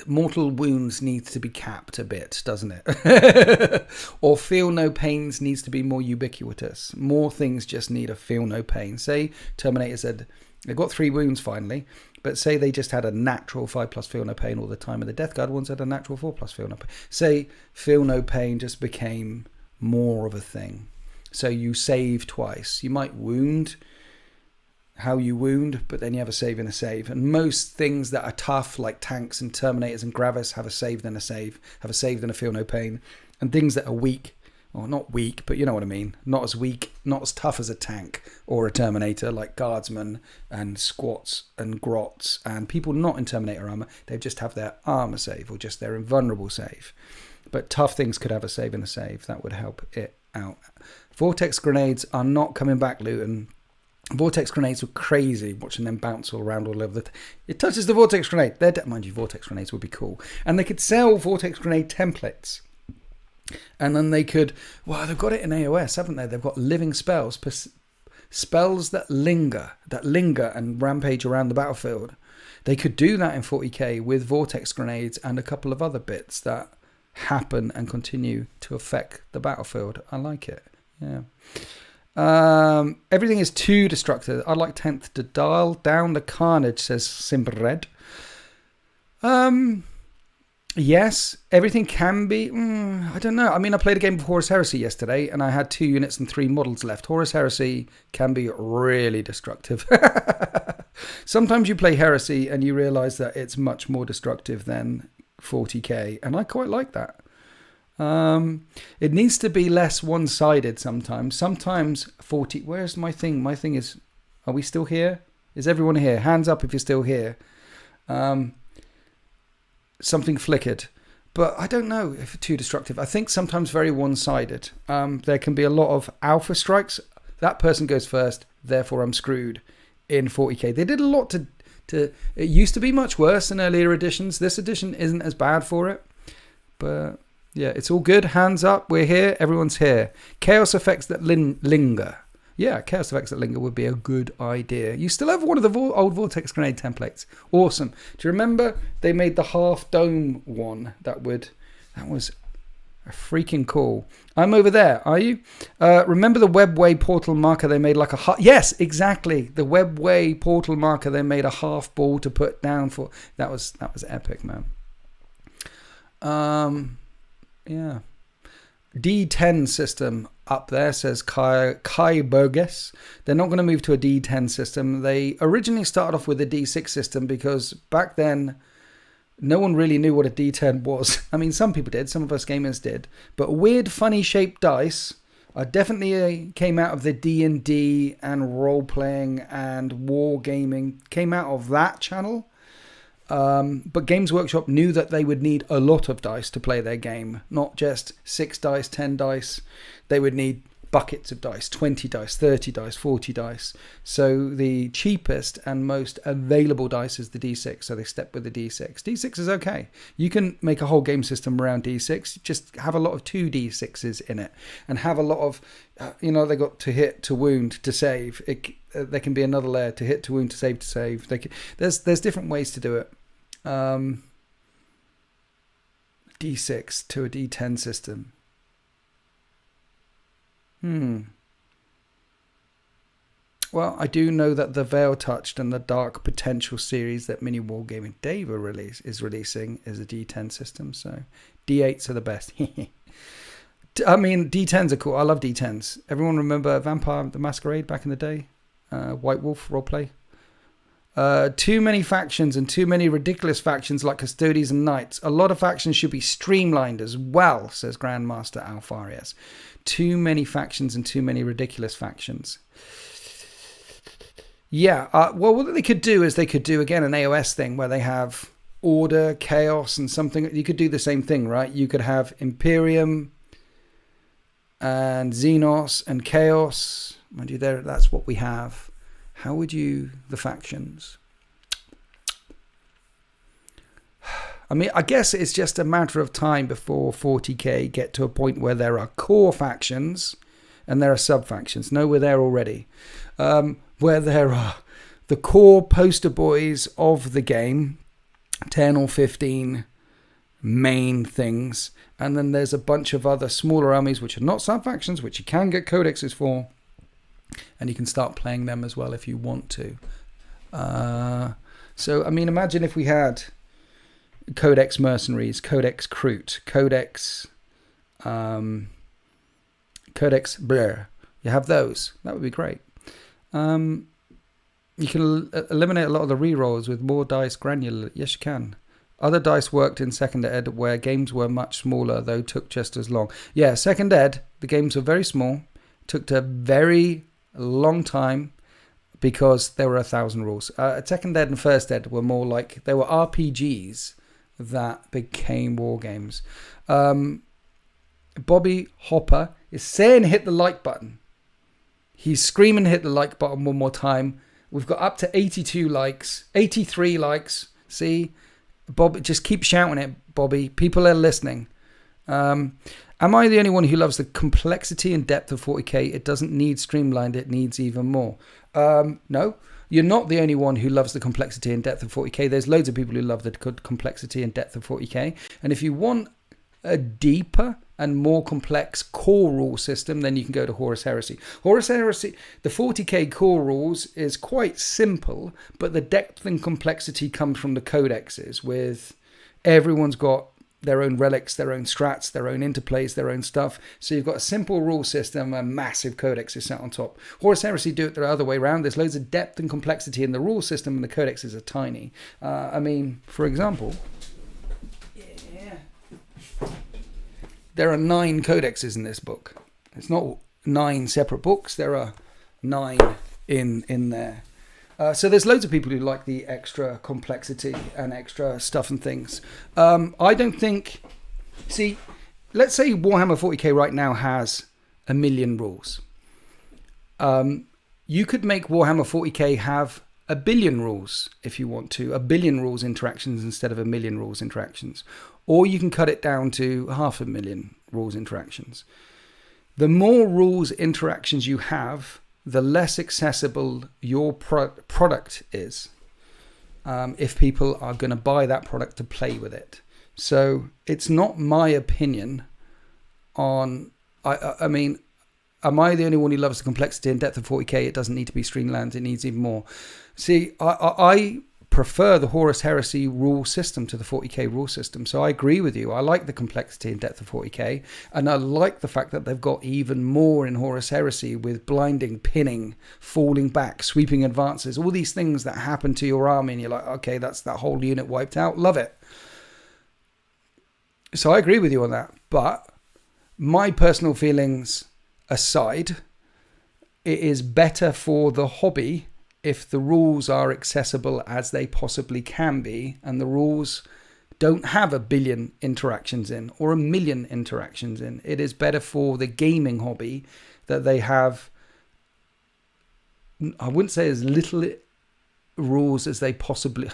mortal wounds needs to be capped a bit, doesn't it? Or feel no pains needs to be more ubiquitous. More things just need a feel no pain. Say Terminator said they've got 3 wounds finally, but say they just had a natural 5+ feel no pain all the time, and the Death Guard ones had a natural 4+ feel no pain. Say feel no pain just became more of a thing. So you save twice. You might wound how you wound, but then you have a save and a save. And most things that are tough, like tanks and Terminators and Gravis, have a save then a save, have a save then a feel no pain. And things that are weak, or not weak, but you know what I mean, not as weak, not as tough as a tank or a Terminator, like Guardsmen and Squats and Grots and people not in Terminator armor, they just have their armor save or just their invulnerable save. But tough things could have a save and a save. That would help it out. Vortex grenades are not coming back, Luton. Vortex grenades were crazy, watching them bounce all around all over. It touches the vortex grenade. Mind you, vortex grenades would be cool. And they could sell vortex grenade templates. And then they could... Well, they've got it in AOS, haven't they? They've got living spells. Spells that linger and rampage around the battlefield. They could do that in 40k with vortex grenades and a couple of other bits that happen and continue to affect the battlefield. I like it. Yeah. Everything is too destructive. I'd like 10th to dial down the carnage, says Simbered. Yes, everything can be. I don't know. I mean, I played a game of Horus Heresy yesterday, and I had 2 units and 3 models left. Horus Heresy can be really destructive. Sometimes you play Heresy and you realise that it's much more destructive than 40k, and I quite like that. It needs to be less one-sided sometimes. Sometimes 40... Where's my thing? My thing is... Are we still here? Is everyone here? Hands up if you're still here. Something flickered. But I don't know if it's too destructive. I think sometimes very one-sided. There can be a lot of alpha strikes. That person goes first, therefore I'm screwed in 40k. They did a lot to... It used to be much worse in earlier editions. This edition isn't as bad for it. But... yeah, it's all good. Hands up. We're here. Everyone's here. Chaos effects that linger. Yeah, chaos effects that linger would be a good idea. You still have one of the old Vortex Grenade templates. Awesome. Do you remember they made the half dome one? That was a freaking cool. I'm over there. Are you? Remember the Webway portal marker they made like a half... Yes, exactly. The Webway portal marker they made a half ball to put down for. That was epic, man. Yeah. D10 system up there, says Kai Burgess. They're not going to move to a D10 system. They originally started off with a D6 system because back then no one really knew what a D10 was. I mean, some people did. Some of us gamers did. But weird, funny shaped dice are definitely came out of the D&D and role-playing and war gaming. Came out of that channel. But Games Workshop knew that they would need a lot of dice to play their game, not just 6 dice, 10 dice. They would need buckets of dice, 20 dice, 30 dice, 40 dice. So the cheapest and most available dice is the D6, so they step with the D6. D6 is okay. You can make a whole game system around D6, just have a lot of 2D6s in it, and have a lot of, they got to hit, to wound, to save. There can be another layer to hit, to wound, to save, to save. There's different ways to do it. D6 to a D10 system. Well, I do know that the Veil Touched and the Dark Potential series that Mini Wargaming Dave is releasing is a D10 system, so D8s are the best. I mean, D10s are cool. I love D10s. Everyone remember Vampire the Masquerade back in the day? White Wolf roleplay? Too many factions and too many ridiculous factions like Custodians and Knights. A lot of factions should be streamlined as well, says Grandmaster Alfarius. Too many factions and too many ridiculous factions. Yeah, well, what they could do is they could do, again, an AOS thing where they have order, chaos, and something. You could do the same thing, right? You could have Imperium and Xenos and Chaos. Mind you, that's what we have. How would you... the factions? I mean, I guess it's just a matter of time before 40k get to a point where there are core factions and there are sub-factions. No, we're there already. Where there are the core poster boys of the game, 10 or 15 main things, and then there's a bunch of other smaller armies which are not sub-factions, which you can get codexes for, and you can start playing them as well if you want to. So, I mean, imagine if we had Codex Mercenaries, Codex Crute, Codex Blur. You have those. That would be great. You can eliminate a lot of the rerolls with more dice granular. Yes, you can. Other dice worked in Second Ed where games were much smaller, though took just as long. Yeah, Second Ed, the games were very small. Took a very long time because there were 1,000 rules. Second Ed and First Ed were more like, they were RPGs that became war games. Bobby Hopper is saying hit the like button. He's screaming hit the like button one more time. We've got up to 82 likes, 83 likes. See, Bob, just keep shouting it, Bobby. People are listening. Am I the only one who loves the complexity and depth of 40k? It doesn't need streamlined, it needs even more. No, you're not the only one who loves the complexity and depth of 40k. There's loads of people who love the complexity and depth of 40k. And if you want a deeper and more complex core rule system, then you can go to Horus Heresy. Horus Heresy, the 40k core rules is quite simple, but the depth and complexity comes from the codexes, with everyone's got their own relics, their own strats, their own interplays, their own stuff. So you've got a simple rule system, a massive codex is sat on top. Horus Heresy do it the other way around. There's loads of depth and complexity in the rule system, and the codexes are tiny. I mean, for example, there are 9 codexes in this book. It's not 9 separate books. There are 9 in there. So there's loads of people who like the extra complexity and extra stuff and things. I don't think... See, let's say Warhammer 40k right now has 1 million rules. You could make Warhammer 40k have 1 billion rules if you want to. 1 billion rules interactions instead of 1 million rules interactions. Or you can cut it down to 500,000 rules interactions. The more rules interactions you have, the less accessible your product is, if people are going to buy that product to play with it. So it's not my opinion on... I mean, am I the only one who loves the complexity and depth of 40k? It doesn't need to be streamlined. It needs even more. See, I prefer the Horus Heresy rule system to the 40k rule system. So I agree with you. I like the complexity and depth of 40k, and I like the fact that they've got even more in Horus Heresy with blinding, pinning, falling back, sweeping advances, all these things that happen to your army, and you're like, okay, that's that whole unit wiped out. Love it. So I agree with you on that. But my personal feelings aside, it is better for the hobby if the rules are accessible as they possibly can be, and the rules don't have 1 billion interactions in or 1 million interactions in. It is better for the gaming hobby that they have, I wouldn't say as little rules as they possibly...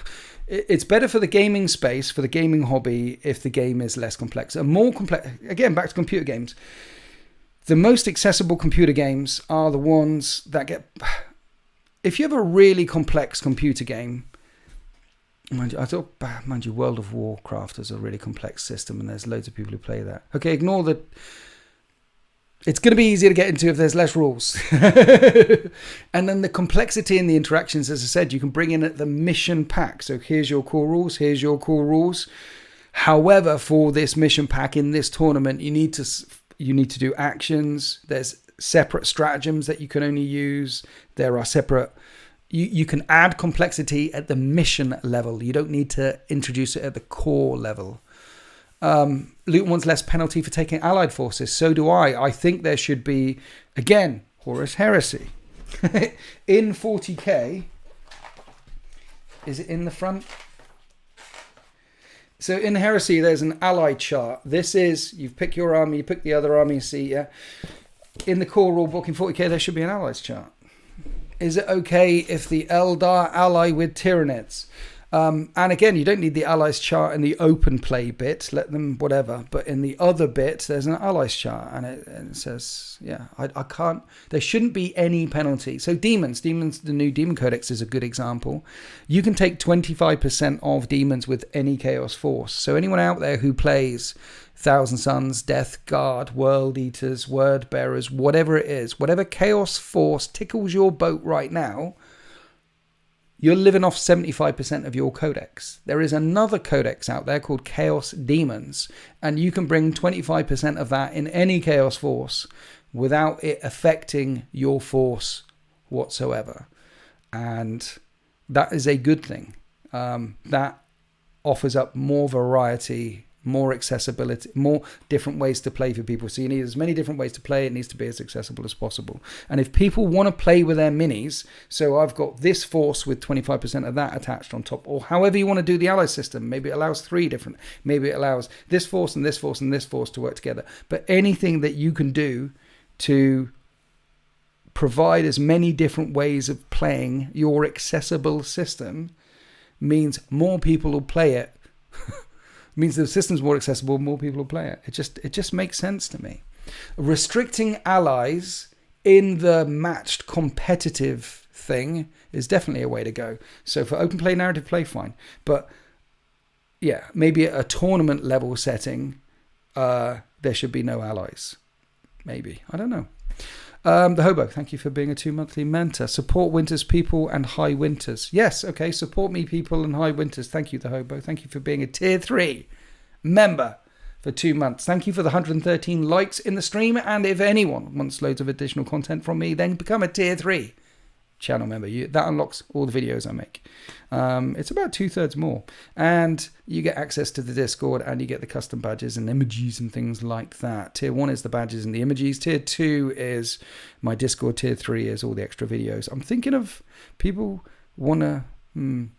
It's better for the gaming space, for the gaming hobby, if the game is less complex. And more complex, again, back to computer games. The most accessible computer games are the ones that get... If you have a really complex computer game, mind you, World of Warcraft is a really complex system, and there's loads of people who play that. Okay, ignore the... It's going to be easier to get into if there's less rules. And then the complexity in the interactions, as I said, you can bring in at the mission pack. So here's your core rules, here's your core rules. However, for this mission pack in this tournament, you need to do actions. There's separate stratagems that you can only use. There are separate... You can add complexity at the mission level. You don't need to introduce it at the core level. Luton wants less penalty for taking allied forces. So do I. I think there should be, again, Horus Heresy. In 40k, is it in the front? So in Heresy, there's an allied chart. This is, you pick your army, you pick the other army, see, yeah. In the core rulebook in 40k, there should be an allies chart. Is it okay if the Eldar ally with Tyranids? And again, you don't need the allies chart in the open play bit. Let them whatever. But in the other bit, there's an allies chart, and it says, yeah, I can't. There shouldn't be any penalty. So demons, the new demon codex is a good example. You can take 25% of demons with any chaos force. So anyone out there who plays Thousand Suns, Death Guard, World Eaters, Word Bearers, whatever it is, whatever chaos force tickles your boat right now, you're living off 75% of your codex. There is another codex out there called Chaos Demons, and you can bring 25% of that in any chaos force without it affecting your force whatsoever. And that is a good thing. That offers up more variety, more accessibility, more different ways to play for people. So you need as many different ways to play. It needs to be as accessible as possible. And if people want to play with their minis, so I've got this force with 25% of that attached on top, or however you want to do the ally system, maybe it allows 3 different, maybe it allows this force and this force and this force to work together. But anything that you can do to provide as many different ways of playing your accessible system means more people will play it. Means the system's more accessible, more people will play it. It just makes sense to me. Restricting allies in the matched competitive thing is definitely a way to go. So for open play, narrative play, fine. But yeah, maybe at a tournament level setting, there should be no allies. Maybe. I don't know. The Hobo, thank you for being a 2-monthly mentor. Support Winters people and High Winters. Yes, okay, support me people and High Winters. Thank you, The Hobo. Thank you for being a tier 3 member for 2 months. Thank you for the 113 likes in the stream. And if anyone wants loads of additional content from me, then become a tier 3 channel member. That unlocks all the videos I make. It's about 2/3 more. And you get access to the Discord, and you get the custom badges and emojis and things like that. Tier 1 is the badges and the emojis. Tier 2 is my Discord. Tier 3 is all the extra videos. I'm thinking of people want to... I'm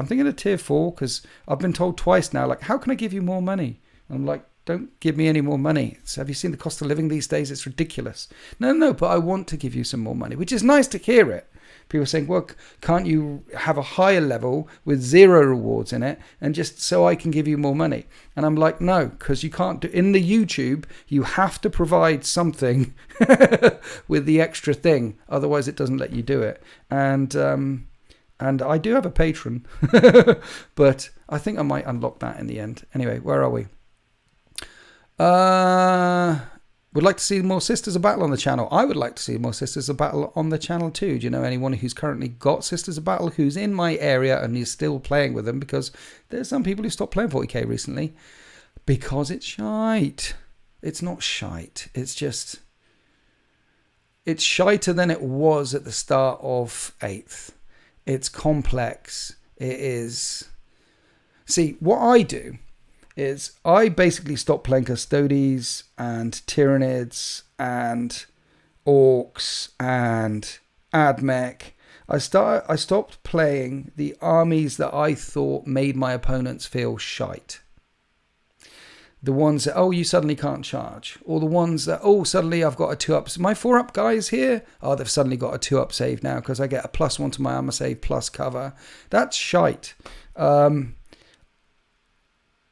thinking of tier 4, because I've been told twice now, like, how can I give you more money? I'm like, don't give me any more money. Have you seen the cost of living these days? It's ridiculous. No, but I want to give you some more money, which is nice to hear it. People are saying, well, can't you have a higher level with 0 rewards in it, and just so I can give you more money? And I'm like, no, because you can't do... In the YouTube, you have to provide something with the extra thing. Otherwise, it doesn't let you do it. And I do have a patron, but I think I might unlock that in the end. Anyway, where are we? Would like to see more Sisters of Battle on the channel. I would like to see more Sisters of Battle on the channel too. Do you know anyone who's currently got Sisters of Battle who's in my area and is still playing with them? Because there's some people who stopped playing 40k recently because it's shite. It's not shite. It's just... It's shiter than it was at the start of 8th. It's complex. It is... See, what I do is I basically stopped playing Custodes and Tyranids and Orcs and Admech. I stopped playing the armies that I thought made my opponents feel shite. The ones that, oh, you suddenly can't charge. Or the ones that, oh, suddenly I've got a 2-up. My 4-up guys here, oh, they've suddenly got a 2-up save now because I get a +1 to my armor save plus cover. That's shite.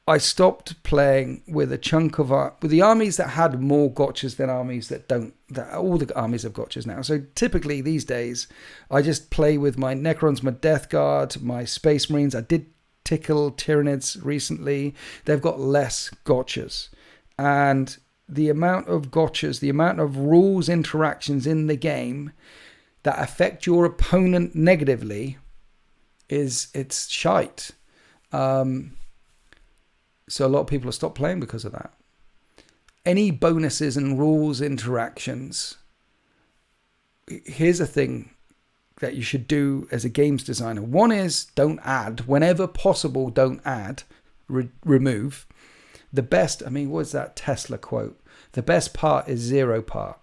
I stopped playing with a chunk of with the armies that had more gotchas than armies that don't. All the armies have gotchas now. So typically these days, I just play with my Necrons, my Death Guard, my Space Marines. I did tickle Tyranids recently. They've got less gotchas, and the amount of gotchas, the amount of rules interactions in the game that affect your opponent negatively it's shite. So a lot of people have stopped playing because of that. Any bonuses and rules interactions, here's a thing that you should do as a games designer. One is don't add. Whenever possible, don't add. Remove. The best, I mean, what's that Tesla quote? The best part is 0 part.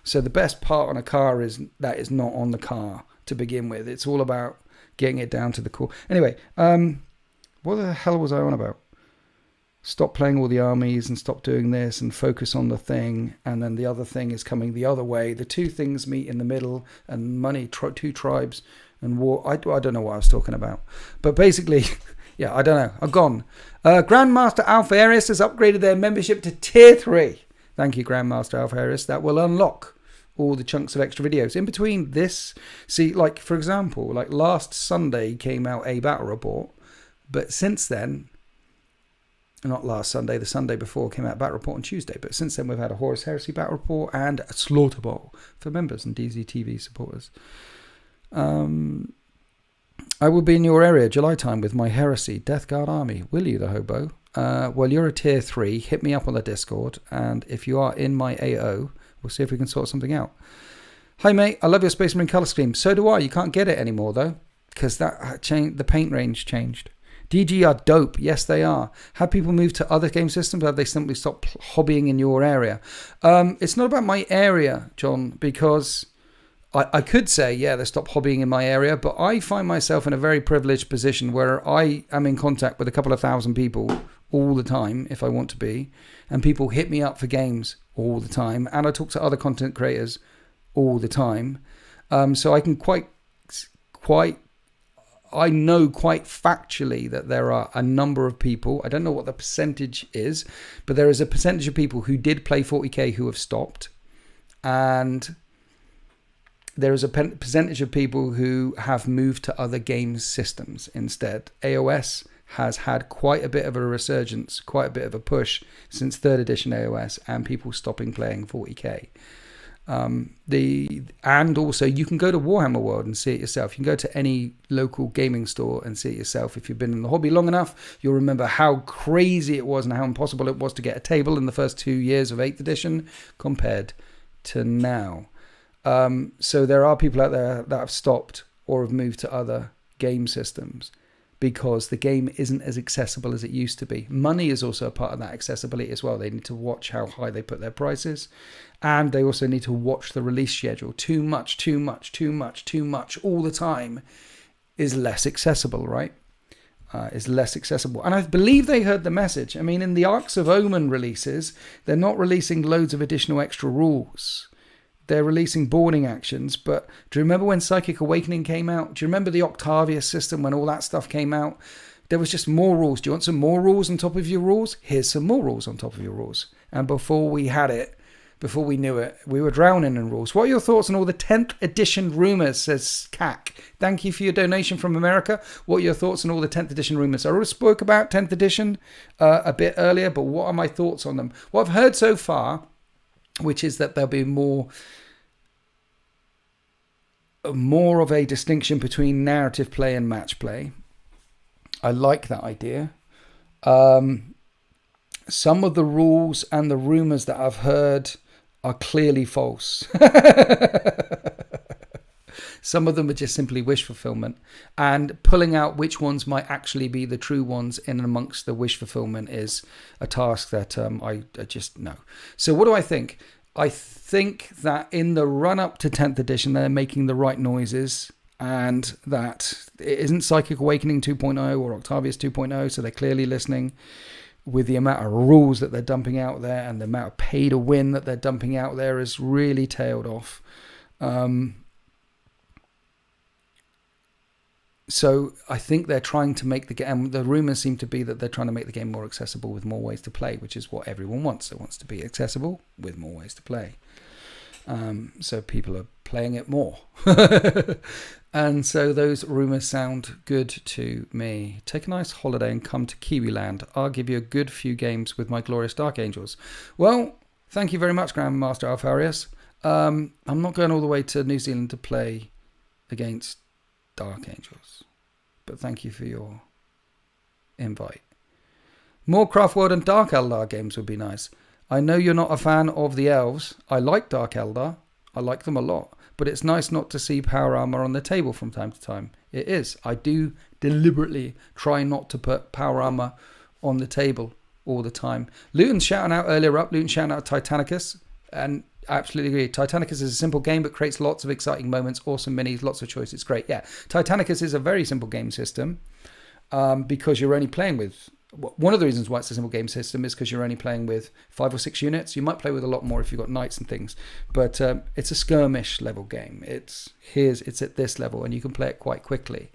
So the best part on a car is that is not on the car to begin with. It's all about getting it down to the core. Anyway, what the hell was I on about? Stop playing all the armies and stop doing this and focus on the thing. And then the other thing is coming the other way. The two things meet in the middle, and money, 2 tribes and war. I don't know what I was talking about. But basically, yeah, I don't know. I'm gone. Grandmaster Alpha Aries has upgraded their membership to tier 3. Thank you, Grandmaster Alpha Aries. That will unlock all the chunks of extra videos. In between this, see, like, for example, like last Sunday came out a battle report. But since then... Not last Sunday, the Sunday before came out Battle Report on Tuesday. But since then, we've had a Horus Heresy Battle Report and a Slaughter Bowl for members and DZTV supporters. I will be in your area July time with my Heresy Death Guard army. Will you, the hobo? Well, you're a tier 3. Hit me up on the Discord. And if you are in my AO, we'll see if we can sort something out. Hi, mate. I love your Space Marine colour scheme. So do I. You can't get it anymore, though, because that the paint range changed. DG are dope. Yes, they are. Have people moved to other game systems, or have they simply stopped hobbying in your area? It's not about my area, John, because I could say, yeah, they stopped hobbying in my area, but I find myself in a very privileged position where I am in contact with a couple of thousand people all the time, if I want to be, and people hit me up for games all the time, and I talk to other content creators all the time. So I can I know quite factually that there are a number of people, I don't know what the percentage is, but there is a percentage of people who did play 40k who have stopped. And there is a percentage of people who have moved to other game systems instead. AOS has had quite a bit of a resurgence, quite a bit of a push since 3rd edition AOS and people stopping playing 40k. And also you can go to Warhammer World and see it yourself. You can go to any local gaming store and see it yourself. If you've been in the hobby long enough, you'll remember how crazy it was and how impossible it was to get a table in the first 2 years of 8th edition compared to now. So there are people out there that have stopped or have moved to other game systems because the game isn't as accessible as it used to be. Money is also a part of that accessibility as well. They need to watch how high they put their prices, and they also need to watch the release schedule. Too much all the time is less accessible, right? Is less accessible. And I believe they heard the message. I mean, in the Arcs of Omen releases, they're not releasing loads of additional extra rules. They're releasing boarding actions, but do you remember when Psychic Awakening came out? Do you remember the Octavia system when all that stuff came out? There was just more rules. Do you want some more rules on top of your rules? Here's some more rules on top of your rules. And before we had it, before we knew it, we were drowning in rules. What are your thoughts on all the 10th edition rumours, says CAC. Thank you for your donation from America. What are your thoughts on all the 10th edition rumours? I already spoke about 10th edition a bit earlier, but what are my thoughts on them? What I've heard so far, which is that there'll be more of a distinction between narrative play and match play. I like that idea. Some of the rules and the rumours that I've heard are clearly false. Some of them are just simply wish fulfillment, and pulling out which ones might actually be the true ones in amongst the wish fulfillment is a task that I just know. So what do I think? I think that in the run-up to 10th edition, they're making the right noises, and that it isn't Psychic Awakening 2.0 or Octavius 2.0, so they're clearly listening. With the amount of rules that they're dumping out there and the amount of pay to win that they're dumping out there is really tailed off. So I think they're trying to make the game, and the rumors seem to be that they're trying to make the game more accessible with more ways to play, which is what everyone wants. It wants to be accessible with more ways to play. So people are playing it more. And so those rumors sound good to me. Take a nice holiday and come to Kiwiland. I'll give you a good few games with my glorious Dark Angels. Well, thank you very much, Grandmaster Alfarius. I'm not going all the way to New Zealand to play against Dark Angels, but thank you for your invite. More Craft World and Dark Eldar games would be nice. I know you're not a fan of the elves. I like Dark Eldar. I like them a lot. But it's nice not to see power armor on the table from time to time. It is. I do deliberately try not to put power armor on the table all the time. Luton's shouting out earlier up. Luton shouting out Titanicus. And I absolutely agree. Titanicus is a simple game but creates lots of exciting moments, awesome minis, lots of choice. It's great. Yeah, Titanicus is a very simple game system because you're only playing with... One of the reasons why it's a simple game system is because you're only playing with 5 or 6 units. You might play with a lot more if you've got knights and things, but it's a skirmish level game. It's at this level, and you can play it quite quickly.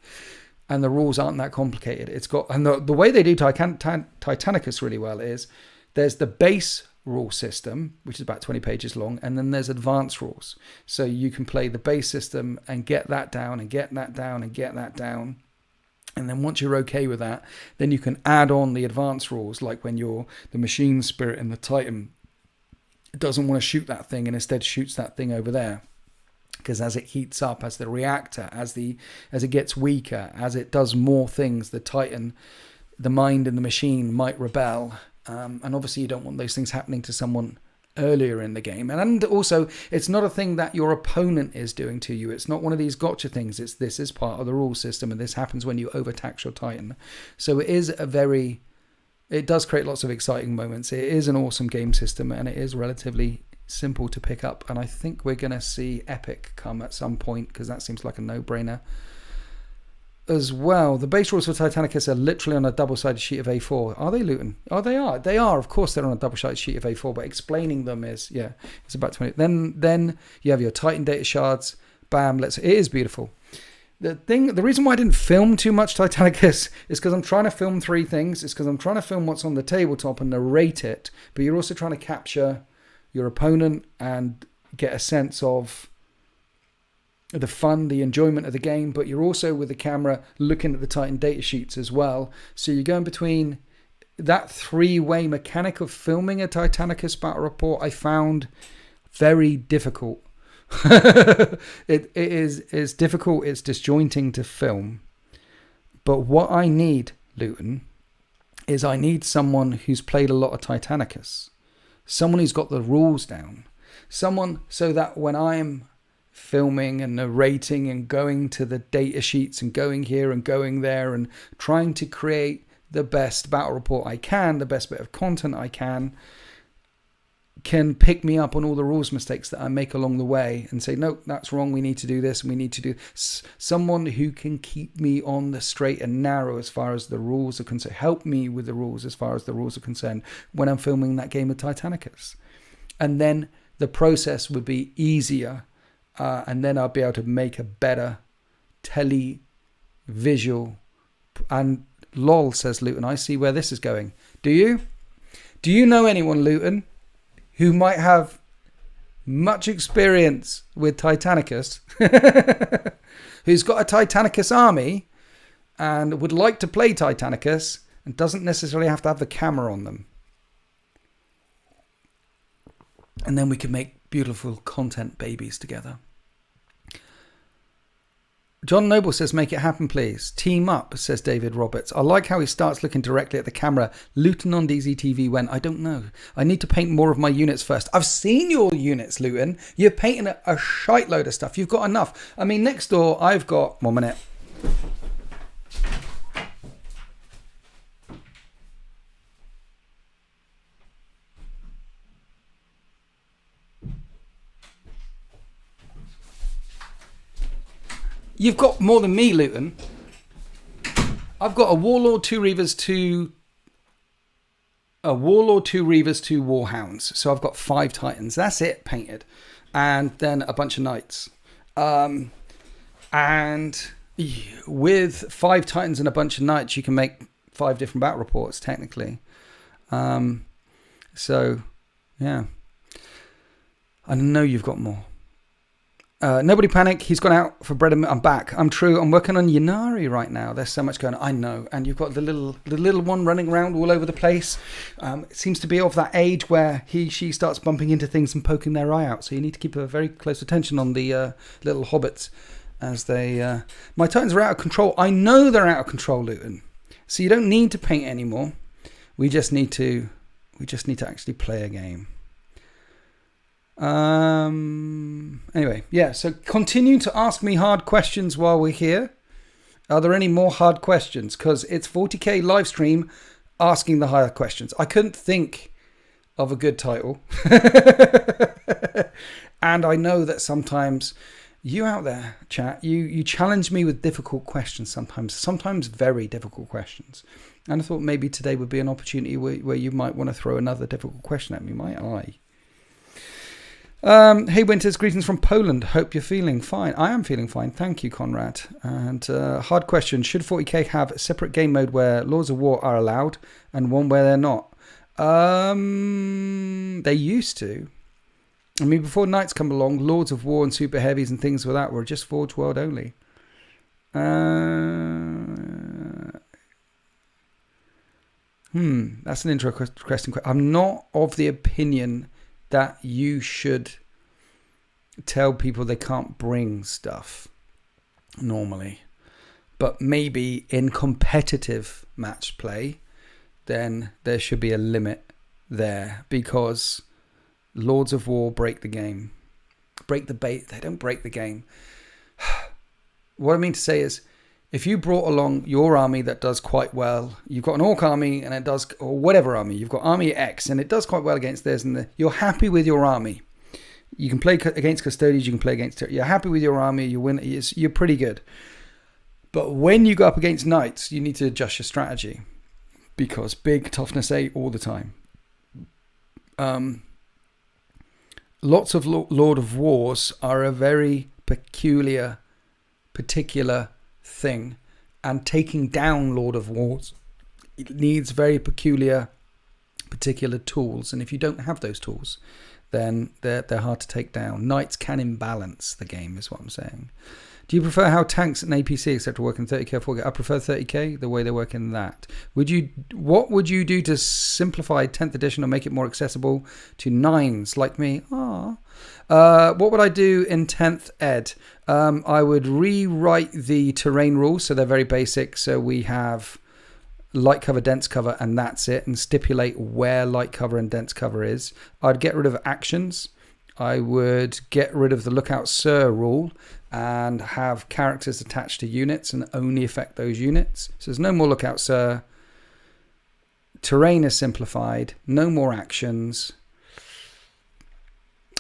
And the rules aren't that complicated. It's got, and the way they do Titanicus really well is there's the base rule system, which is about 20 pages long, and then there's advanced rules. So you can play the base system and get that down and get that down and get that down. And then once you're okay with that, then you can add on the advanced rules, like when you're the machine spirit and the titan doesn't want to shoot that thing and instead shoots that thing over there. Because as it heats up, as the reactor, as it gets weaker, as it does more things, the titan, the mind and the machine might rebel. And obviously you don't want those things happening to someone earlier in the game. And also, it's not a thing that your opponent is doing to you. It's not one of these gotcha things. This is part of the rule system, and this happens when you overtax your titan. So it does create lots of exciting moments. It is an awesome game system, and it is relatively simple to pick up. And I think we're going to see Epic come at some point, because that seems like a no-brainer as well. The base rules for Titanicus are literally on a double-sided sheet of A4. Are they, Luton? Oh, they are. They are. Of course, they're on a double-sided sheet of A4. But explaining them is, it's about 20. Then you have your Titan data shards. Bam. It is beautiful. The reason why I didn't film too much Titanicus is because I'm trying to film 3 things. It's because I'm trying to film what's on the tabletop and narrate it. But you're also trying to capture your opponent and get a sense of the fun, the enjoyment of the game, but you're also with the camera looking at the Titan data sheets as well. So you're going between that 3-way mechanic of filming a Titanicus battle report. I found very difficult. It's difficult, it's disjointing to film. But what I need, Luton, is I need someone who's played a lot of Titanicus. Someone who's got the rules down. Someone so that when I'm filming and narrating and going to the data sheets and going here and going there and trying to create the best battle report I can, the best bit of content I can pick me up on all the rules mistakes that I make along the way and say, no, that's wrong, we need to do this and we need to do... Someone who can keep me on the straight and narrow as far as the rules are concerned, help me with the rules as far as the rules are concerned when I'm filming that game of Titanicus. And then the process would be easier, and then I'll be able to make a better visual. And lol, says Luton, I see where this is going. Do you? Do you know anyone, Luton, who might have much experience with Titanicus, who's got a Titanicus army and would like to play Titanicus and doesn't necessarily have to have the camera on them? And then we can make beautiful content babies together. John Noble says, make it happen, please. Team up, says David Roberts. I like how he starts looking directly at the camera. Luton on DZTV went, I don't know. I need to paint more of my units first. I've seen your units, Luton. You're painting a shite load of stuff. You've got enough. I mean, next door, I've got... 1 minute. You've got more than me, Luton. I've got a Warlord, 2 Reavers, 2 Warhounds. So I've got 5 Titans. That's it, painted. And then a bunch of Knights. And with 5 Titans and a bunch of Knights, you can make 5 different battle reports, technically. So, yeah. I know you've got more. Nobody panic. He's gone out for bread and I'm back. I'm true. I'm working on Yanari right now. There's so much going on. I know. And you've got the little one running around all over the place. It seems to be of that age where she starts bumping into things and poking their eye out. So you need to keep a very close attention on the little hobbits as they... My Titans are out of control. I know they're out of control, Luton. So you don't need to paint anymore. We just need to actually play a game. Anyway, yeah, so continue to ask me hard questions while we're here. Are there any more hard questions? Because it's 40k live stream asking the hard questions. I couldn't think of a good title. And I know that sometimes you out there, chat, you challenge me with difficult questions sometimes very difficult questions. And I thought maybe today would be an opportunity where you might want to throw another difficult question at me, might I? Hey Winters, greetings from Poland. Hope you're feeling fine. I am feeling fine. Thank you, Conrad. And hard question. Should 40k have a separate game mode where Lords of War are allowed and one where they're not? They used to. I mean, before Knights come along, Lords of War and Super Heavies and things like that were just Forge World only. That's an interesting question. I'm not of the opinion that you should tell people they can't bring stuff normally. But maybe in competitive match play, then there should be a limit there, because Lords of War break the game. Break the bait. They don't break the game. What I mean to say is, if you brought along your army that does quite well, you've got an Orc army and it does, or whatever army, you've got army X and it does quite well against theirs, and you're happy with your army. You can play against Custodians, you can play against, you're happy with your army, you win, you're pretty good. But when you go up against Knights, you need to adjust your strategy, because big toughness 8 all the time. Lots of Lord of Wars are a very particular thing, and taking down Lord of Wars, it needs very particular tools, and if you don't have those tools, then they're hard to take down. Knights can imbalance the game, is what I'm saying. Do you prefer how tanks and APC etc. work in 30k or 40k? I prefer 30k, the way they work in that. What would you do to simplify 10th edition or make it more accessible to 9s like me? What would I do in 10th ed? I would rewrite the terrain rules, so they're very basic. So we have light cover, dense cover, and that's it, and stipulate where light cover and dense cover is. I'd get rid of actions. I would get rid of the lookout sir rule and have characters attached to units and only affect those units. So there's no more lookout sir. Terrain is simplified. No more actions.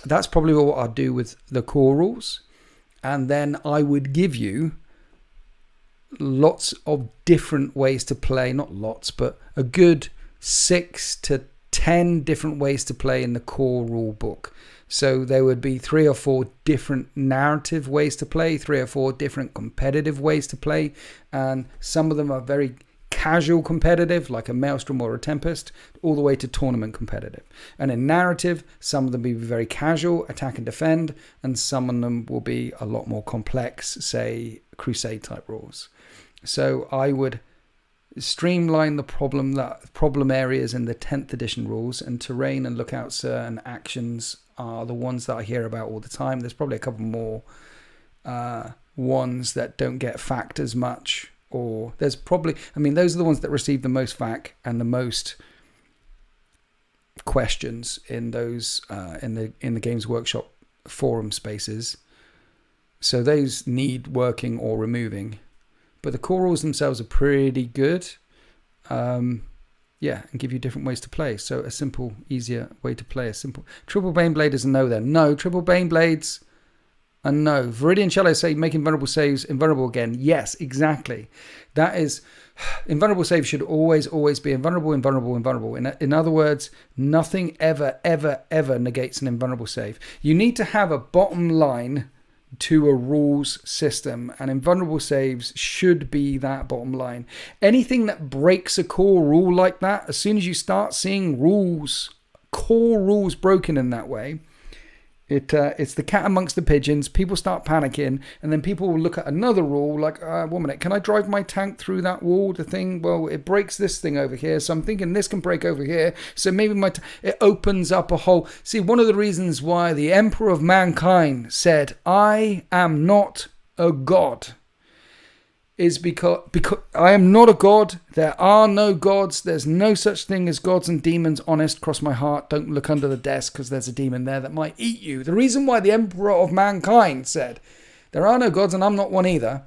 That's probably what I'd do with the core rules. And then I would give you lots of different ways to play. Not lots, but a good 6 to 10 different ways to play in the core rule book. So there would be 3 or 4 different narrative ways to play, 3 or 4 different competitive ways to play. And some of them are very casual competitive, like a Maelstrom or a Tempest, all the way to tournament competitive. And in narrative, some of them will be very casual, attack and defend, and some of them will be a lot more complex, say crusade type rules. So I would streamline the problem areas in the 10th edition rules, and terrain and lookout sir and actions are the ones that I hear about all the time. There's probably a couple more ones that don't get FAQ'd as much, or there's probably, those are the ones that receive the most FAQ and the most questions in those in the Games Workshop forum spaces. So those need working or removing. But the core rules themselves are pretty good. And give you different ways to play. So a simple, easier way to play. Triple Baneblade is a no then. No, Triple Baneblades are no. Viridian Shallow say make invulnerable saves invulnerable again. Yes, exactly. That is, invulnerable saves should always be invulnerable. In other words, nothing ever negates an invulnerable save. You need to have a bottom line to a rules system, and invulnerable saves should be that bottom line. Anything that breaks a core rule like that, as soon as you start seeing core rules broken in that way, it's the cat amongst the pigeons. People start panicking, and then people will look at another rule like, 1 minute, can I drive my tank through that wall? The thing, well, it breaks this thing over here, so I'm thinking this can break over here, so maybe it opens up a whole... See, one of the reasons why the Emperor of Mankind said, I am not a god, is because I am not a god. There are no gods. There's no such thing as gods and demons. Honest, cross my heart. Don't look under the desk because there's a demon there that might eat you. The reason why the Emperor of Mankind said there are no gods and I'm not one either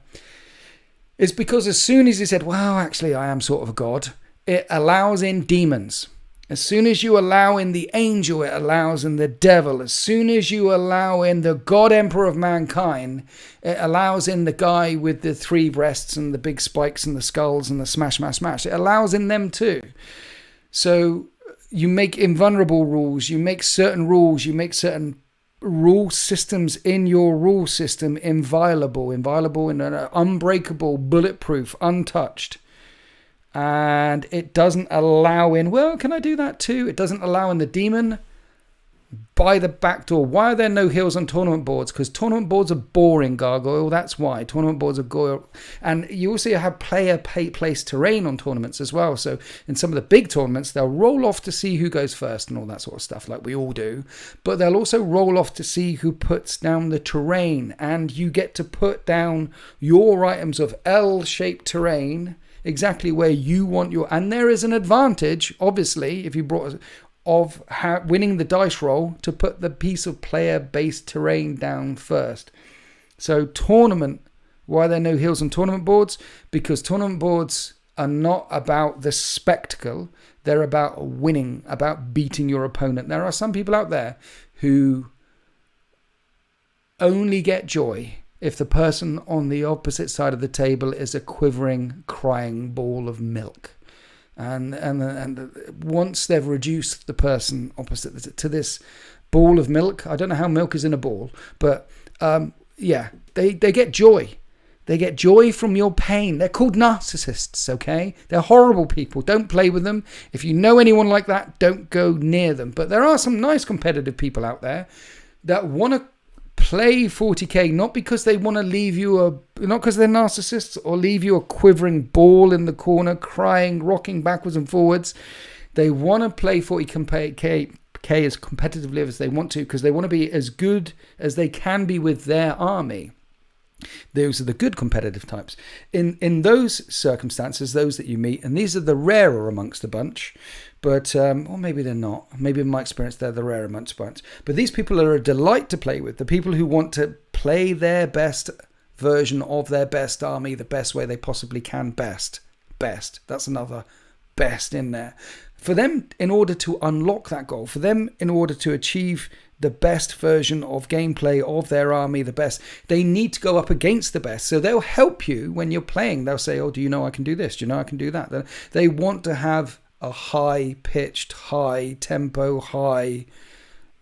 is because as soon as he said, well, actually I am sort of a god, it allows in demons. As soon as you allow in the angel, it allows in the devil. As soon as you allow in the God Emperor of Mankind, it allows in the guy with the 3 breasts and the big spikes and the skulls and the smash. It allows in them too. So you make invulnerable rules, you make certain rules, you make certain rule systems in your rule system inviolable and unbreakable, bulletproof, untouched. And it doesn't allow in, well, can I do that too? It doesn't allow in the demon by the back door. Why are there no heals on tournament boards? Because tournament boards are boring, Gargoyle. That's why. Tournament boards are goyle. And you also have player place terrain on tournaments as well. So in some of the big tournaments, they'll roll off to see who goes first and all that sort of stuff, like we all do. But they'll also roll off to see who puts down the terrain. And you get to put down your items of L-shaped terrain exactly where you want your... And there is an advantage, obviously, if you brought... of winning the dice roll to put the piece of player-based terrain down first. So tournament, why are there no heals on tournament boards? Because tournament boards are not about the spectacle. They're about winning, about beating your opponent. There are some people out there who only get joy if the person on the opposite side of the table is a quivering, crying ball of milk. And once they've reduced the person opposite to this ball of milk, I don't know how milk is in a ball, but they get joy. They get joy from your pain. They're called narcissists, okay? They're horrible people. Don't play with them. If you know anyone like that, don't go near them. But there are some nice competitive people out there that want to play 40k not because they want to leave you not because they're narcissists or leave you a quivering ball in the corner, crying, rocking backwards and forwards. They want to play 40k as competitively as they want to, because they want to be as good as they can be with their army. Those are the good competitive types. In those circumstances, those that you meet, and these are the rarer amongst the bunch, but or maybe they're not. Maybe in my experience, they're the rarer amongst the bunch. But these people are a delight to play with. The people who want to play their best version of their best army, the best way they possibly can. Best. That's another best in there. For them, in order to unlock that goal, for them, in order to achieve the best version of gameplay of their army, the best, they need to go up against the best. So they'll help you when you're playing. They'll say, oh, do you know I can do this? Do you know I can do that? They want to have a high-pitched, high-tempo, high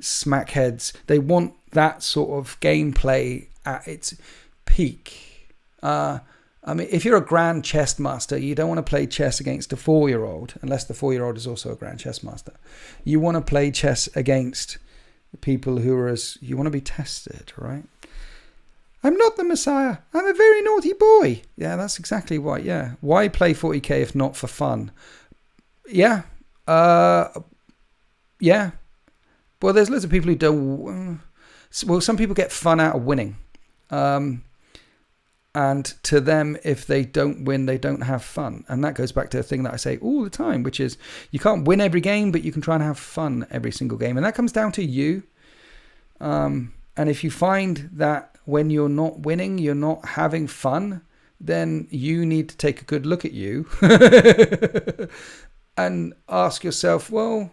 smackheads. They want that sort of gameplay at its peak. I mean, if you're a grand chess master, you don't want to play chess against a 4-year-old, unless the 4-year-old is also a grand chess master. You want to play chess against people who are you want to be tested, right? I'm not the Messiah. I'm a very naughty boy. Yeah, that's exactly right. Yeah. Why play 40k if not for fun? Yeah. Yeah. Well, there's loads of people who don't. Well, some people get fun out of winning. And to them, if they don't win, they don't have fun. And that goes back to a thing that I say all the time, which is you can't win every game, but you can try and have fun every single game. And that comes down to you. And if you find that when you're not winning, you're not having fun, then you need to take a good look at you and ask yourself, well,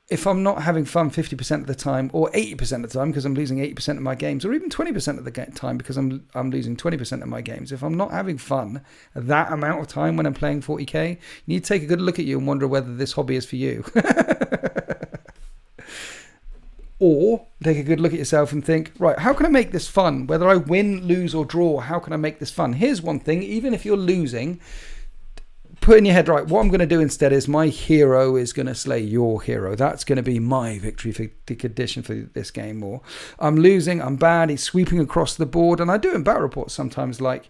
if I'm not having fun 50% of the time, or 80% of the time because I'm losing 80% of my games, or even 20% of the time because I'm losing 20% of my games, if I'm not having fun that amount of time when I'm playing 40k, you need to take a good look at you and wonder whether this hobby is for you. Or take a good look at yourself and think, right, how can I make this fun? Whether I win, lose, or draw, how can I make this fun? Here's one thing, even if you're losing, put in your head, right, what I'm going to do instead is my hero is going to slay your hero. That's going to be my victory for the condition for this game. Or I'm losing, I'm bad, he's sweeping across the board. And I do in battle reports sometimes, like,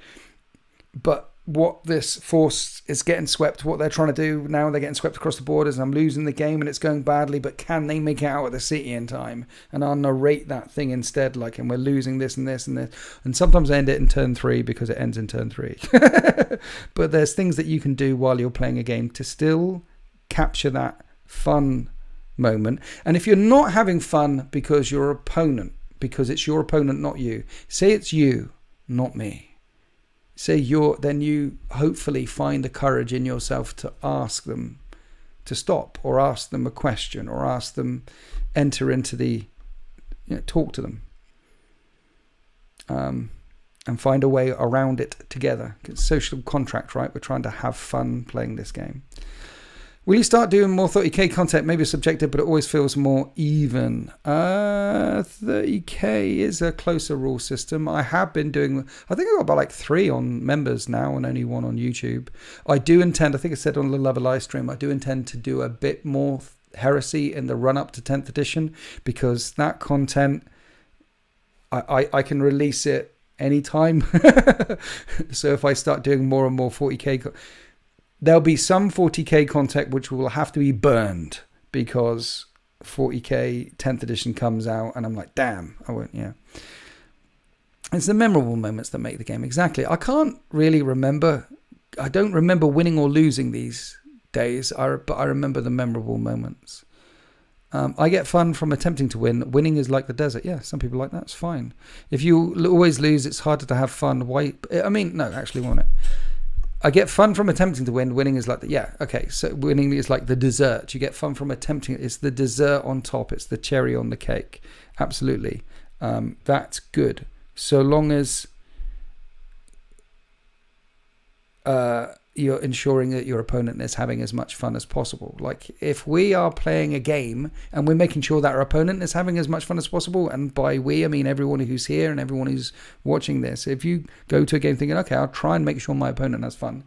but what this force is getting swept, what they're trying to do now, they're getting swept across the borders, and I'm losing the game and it's going badly, but can they make it out of the city in time? And I'll narrate that thing instead, like, and we're losing this and this and this. And sometimes I end it in turn 3 because it ends in turn 3. But there's things that you can do while you're playing a game to still capture that fun moment. And if you're not having fun because your opponent, because it's your opponent, not you, say it's you, not me. Say then you hopefully find the courage in yourself to ask them to stop, or ask them a question, or ask them, enter into talk to them, and find a way around it together. It's social contract, right? We're trying to have fun playing this game. Will you start doing more 30k content? Maybe subjective, but it always feels more even. 30k is a closer rule system. I have been doing, I think I've got about like 3 on members now and only 1 on YouTube. I do intend, I think I said on the Lover live stream, I do intend to do a bit more heresy in the run up to 10th edition, because that content, I can release it anytime. So if I start doing more and more 40k, there'll be some 40k content which will have to be burned because 40k 10th edition comes out and I'm like, damn, I won't, yeah. It's the memorable moments that make the game. Exactly. I can't really remember. I don't remember winning or losing these days, but I remember the memorable moments. I get fun from attempting to win. Winning is like the desert. Yeah, some people like that. It's fine. If you always lose, it's harder to have fun. Why? I mean, no, actually, won't it? I get fun from attempting to win. Winning is like so winning is like the dessert. You get fun from attempting. It's the dessert on top. It's the cherry on the cake. Absolutely. That's good. So long as you're ensuring that your opponent is having as much fun as possible. Like, if we are playing a game and we're making sure that our opponent is having as much fun as possible, and by we I mean everyone who's here and everyone who's watching this, if you go to a game thinking, okay, I'll try and make sure my opponent has fun,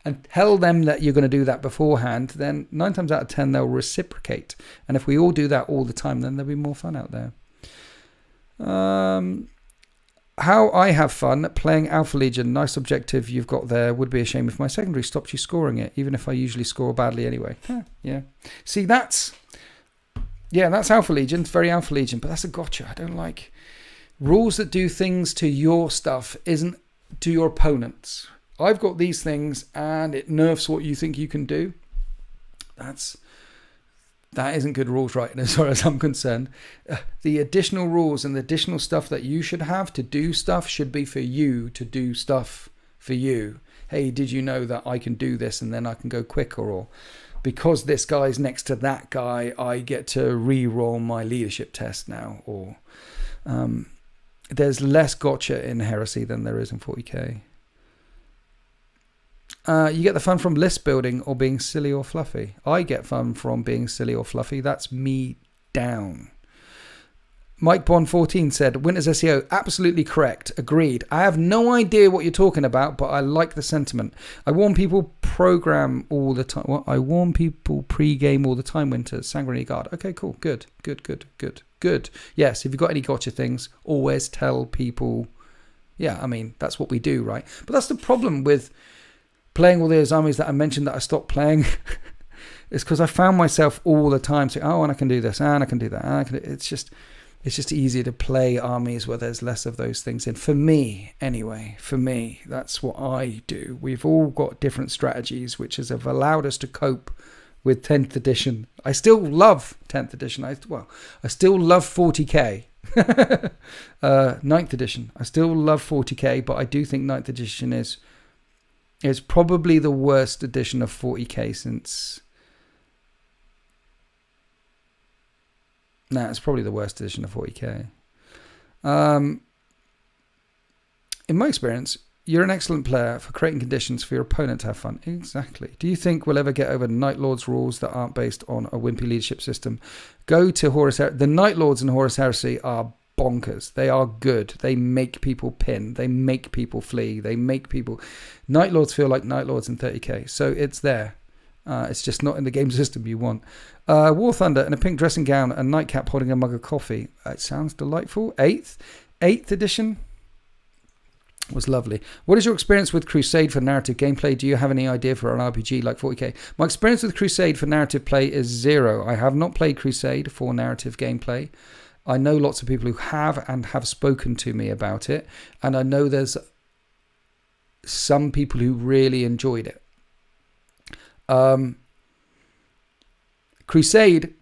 and tell them that you're going to do that beforehand, then 9 times out of 10 they'll reciprocate. And if we all do that all the time, then there'll be more fun out there. How I have fun playing Alpha Legion. Nice objective you've got there. Would be a shame if my secondary stopped you scoring it, even if I usually score badly anyway. Yeah. See, that's Alpha Legion. It's very Alpha Legion, but that's a gotcha. I don't like rules that do things to your stuff isn't to your opponents. I've got these things and it nerfs what you think you can do. That isn't good rules writing as far as I'm concerned. The additional rules and the additional stuff that you should have to do stuff should be for you to do stuff for you. Hey, did you know that I can do this and then I can go quicker? Or because this guy's next to that guy, I get to re-roll my leadership test now. Or there's less gotcha in Heresy than there is in 40k. You get the fun from list building or being silly or fluffy. I get fun from being silly or fluffy. That's me down. Mike Bond 14 said, Winter's SEO, absolutely correct. Agreed. I have no idea what you're talking about, but I like the sentiment. I warn people program all the time. What? I warn people pre-game all the time, Winter. Sanguinary Guard. Okay, cool. Good. Yes, if you've got any gotcha things, always tell people. Yeah, I mean, that's what we do, right? But that's the problem with playing all those armies that I mentioned that I stopped playing. It's because I found myself all the time saying, and I can do this, and I can do that. And I can do. It's just easier to play armies where there's less of those things in. For me, anyway, that's what I do. We've all got different strategies, which have allowed us to cope with 10th edition. I still love 10th edition. I still love 40k. 9th edition. I still love 40k, but I do think 9th edition is probably the worst edition of 40k since... it's probably the worst edition of 40k. In my experience, you're an excellent player for creating conditions for your opponent to have fun. Exactly. Do you think we'll ever get over Night Lords rules that aren't based on a wimpy leadership system? Go to Horus Heresy. The Night Lords in Horus Heresy are bonkers. They are good. They make people pin. They make people flee. They make people... Night Lords feel like Night Lords in 30k. So it's there. It's just not in the game system you want. War Thunder in a pink dressing gown and nightcap holding a mug of coffee. It sounds delightful. 8th edition was lovely. What is your experience with Crusade for narrative gameplay? Do you have any idea for an RPG like 40k? My experience with Crusade for narrative play is 0. I have not played Crusade for narrative gameplay. I know lots of people who have and have spoken to me about it. And I know there's some people who really enjoyed it. Crusade,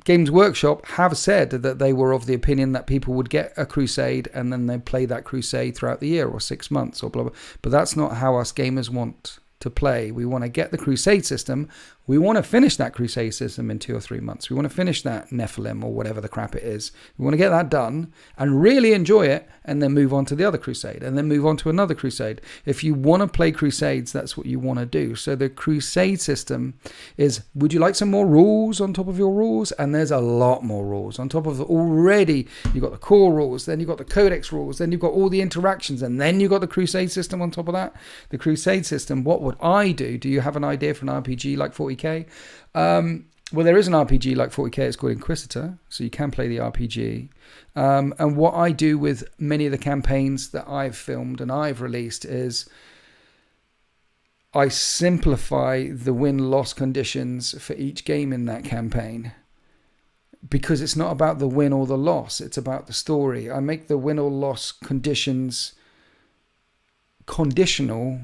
Games Workshop have said that they were of the opinion that people would get a Crusade and then they'd play that Crusade throughout the year or 6 months or blah, blah. But that's not how us gamers want to play. We want to get the Crusade system. We want to finish that Crusade system in 2 or 3 months. We want to finish that Nephilim or whatever the crap it is. We want to get that done and really enjoy it and then move on to the other Crusade and then move on to another Crusade. If you want to play Crusades, that's what you want to do. So the Crusade system is, would you like some more rules on top of your rules? And there's a lot more rules on top of already. You've got the core rules, then you've got the codex rules, then you've got all the interactions, and then you've got the Crusade system on top of that. The Crusade system, what would I do? Do you have an idea for an RPG like 40k? Well, there is an RPG like 40k. It's called Inquisitor, so you can play the RPG. And what I do with many of the campaigns that I've filmed and I've released is I simplify the win-loss conditions for each game in that campaign, because it's not about the win or the loss. It's about the story. I make the win or loss conditions conditional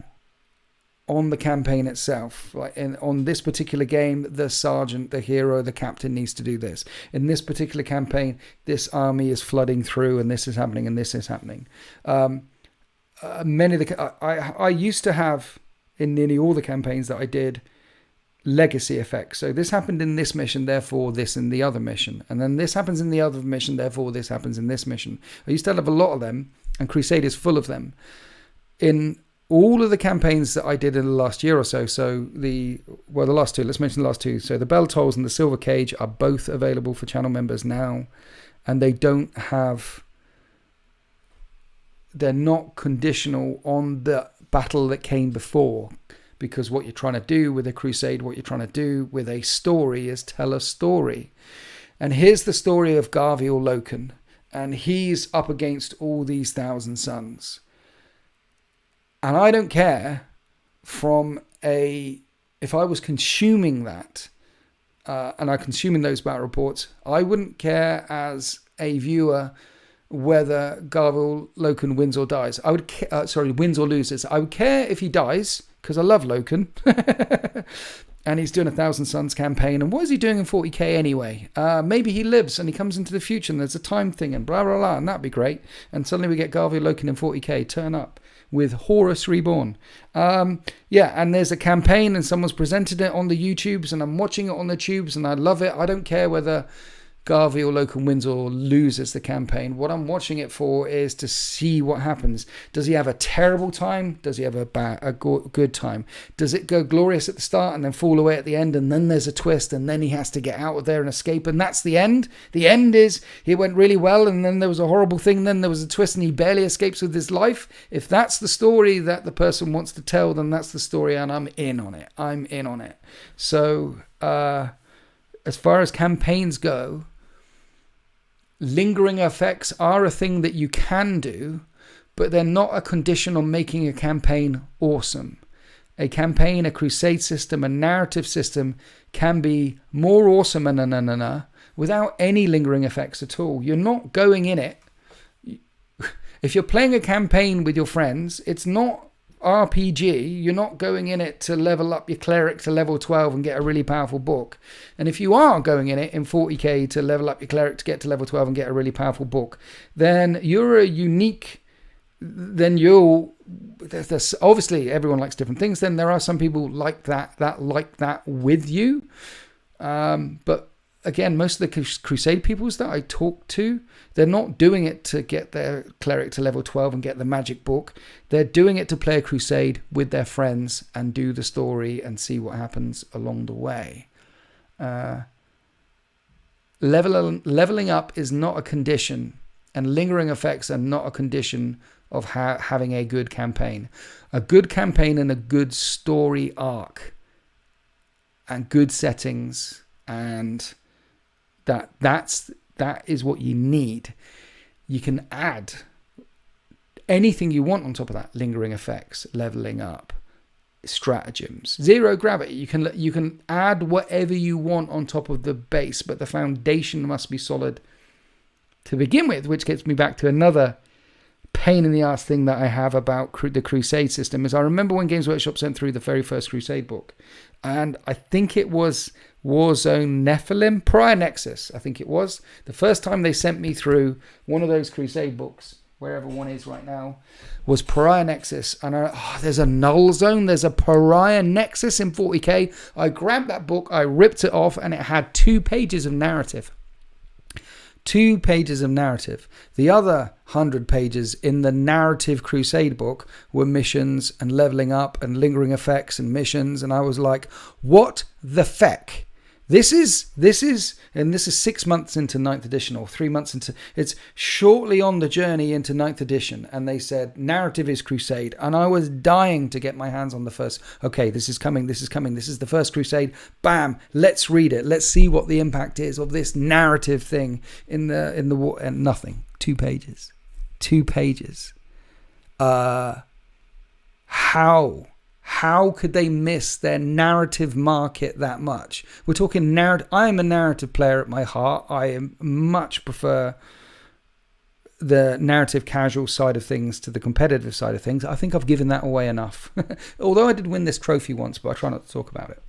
on the campaign itself. Like on this particular game, the sergeant, the hero, the captain needs to do this. In this particular campaign, this army is flooding through and this is happening and this is happening. Many of the I used to have in nearly all the campaigns that I did legacy effects. So this happened in this mission, therefore this in the other mission. And then this happens in the other mission, therefore this happens in this mission. I used to have a lot of them, and Crusade is full of them. In all of the campaigns that I did in the last year or so, the last two, let's mention the last two. So the Bell Tolls and the Silver Cage are both available for channel members now, and they're not conditional on the battle that came before, because what you're trying to do with a Crusade, what you're trying to do with a story is tell a story. And here's the story of Garviel Loken. and he's up against all these 1,000 suns. And I don't care if I was consuming that, and I'm consuming those battle reports, I wouldn't care as a viewer whether Garvel Loken wins or dies. Wins or loses. I would care if he dies, because I love Loken. And he's doing a 1,000 Suns campaign. And what is he doing in 40k anyway? Maybe he lives and he comes into the future and there's a time thing and blah, blah, blah. And that'd be great. And suddenly we get Garvel Loken in 40k turn up with Horus Reborn. And there's a campaign and someone's presented it on the YouTubes and I'm watching it on the tubes and I love it. I don't care whether Garvel Loken wins or loses the campaign. What I'm watching it for is to see what happens. Does he have a terrible time? Does he have a good time? Does it go glorious at the start and then fall away at the end and then there's a twist and then he has to get out of there and escape and that's the end? The end is he went really well and then there was a horrible thing, then there was a twist and he barely escapes with his life. If that's the story that the person wants to tell, then that's the story and I'm in on it. So as far as campaigns go, lingering effects are a thing that you can do, but they're not a condition on making a campaign awesome. A campaign, a crusade system, a narrative system can be more awesome without any lingering effects at all. You're not going in it. If you're playing a campaign with your friends, it's not RPG. You're not going in it to level up your cleric to level 12 and get a really powerful book. And if you are going in it in 40k to level up your cleric to get to level 12 and get a really powerful book, then you're a unique, then there's obviously everyone likes different things. Then there are some people like that with you. But again, most of the crusade peoples that I talk to, they're not doing it to get their cleric to level 12 and get the magic book. They're doing it to play a crusade with their friends and do the story and see what happens along the way. Leveling up is not a condition, and lingering effects are not a condition of having a good campaign. A good campaign and a good story arc and good settings, and that is what you need. You can add anything you want on top of that: lingering effects, leveling up, stratagems, zero gravity. You can add whatever you want on top of the base, but the foundation must be solid to begin with, which gets me back to another pain in the ass thing that I have about the crusade system. Is I remember when Games Workshop sent through the very first crusade book, and I think it was Warzone Nephilim, Prior Nexus, I think it was. The first time they sent me through one of those crusade books, wherever one is right now, was Pariah Nexus. And there's a null zone, there's a Pariah Nexus in 40k. I grabbed that book, I ripped it off, and it had 2 pages of narrative. 2 pages of narrative. The other 100 pages in the narrative crusade book were missions and leveling up and lingering effects and missions. And I was like, what the feck? This is 6 months into 9th edition, or 3 months into, it's shortly on the journey into 9th edition. And they said, narrative is crusade. And I was dying to get my hands on the first, okay, this is coming. This is the first crusade. Bam, let's read it. Let's see what the impact is of this narrative thing in the war. And nothing. 2 pages. 2 pages. How could they miss their narrative market that much? We're talking narrative. I am a narrative player at my heart. I much prefer the narrative casual side of things to the competitive side of things. I think I've given that away enough. Although I did win this trophy once, but I try not to talk about it.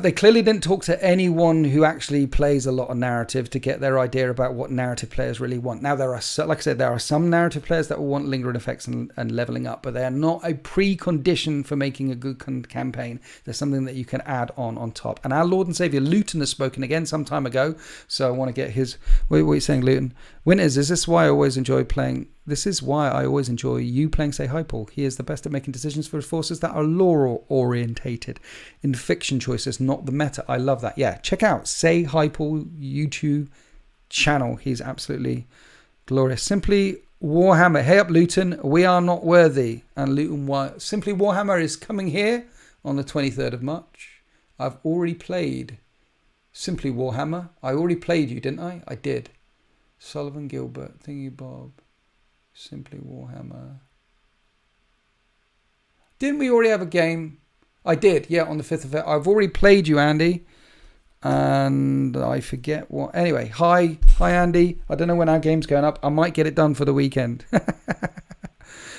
They clearly didn't talk to anyone who actually plays a lot of narrative to get their idea about what narrative players really want. Now, there are some narrative players that will want lingering effects and leveling up, but they are not a precondition for making a good campaign. There's something that you can add on top. And our Lord and Savior Luton has spoken again some time ago, so I want to get his... What are you saying, Luton? Winters, is this why I always enjoy playing... This is why I always enjoy you playing Say Hi Paul. He is the best at making decisions for his forces that are lore-orientated in fiction choices, not the meta. I love that. Yeah, check out Say Hi Paul YouTube channel. He's absolutely glorious. Simply Warhammer. Hey up, Luton. We are not worthy. And Luton, Simply Warhammer is coming here on the 23rd of March. I've already played Simply Warhammer. I already played you, didn't I? I did. Sullivan, Gilbert, Thingy Bob. Simply Warhammer. Didn't we already have a game? I did, yeah, on the 5th of... I've already played you, Andy. And I forget what... Anyway, hi Andy. I don't know when our game's going up. I might get it done for the weekend.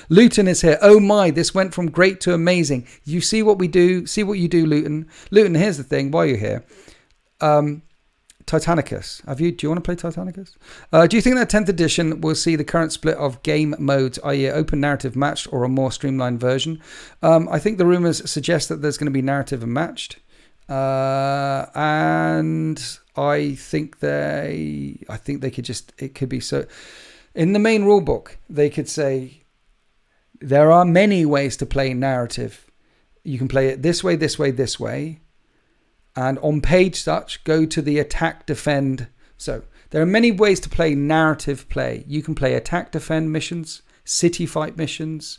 Luton is here. Oh my, this went from great to amazing. You see what we do? See what you do, Luton. Luton, here's the thing. While you're here... Titanicus. Do you want to play Titanicus? Do you think that 10th edition will see the current split of game modes, i.e. open narrative matched or a more streamlined version? I think the rumors suggest that there's going to be narrative and matched. And I think they could just, it could be so. In the main rule book, they could say there are many ways to play narrative. You can play it this way, this way, this way. And on page such, go to the attack, defend. So there are many ways to play narrative play. You can play attack, defend missions, city fight missions,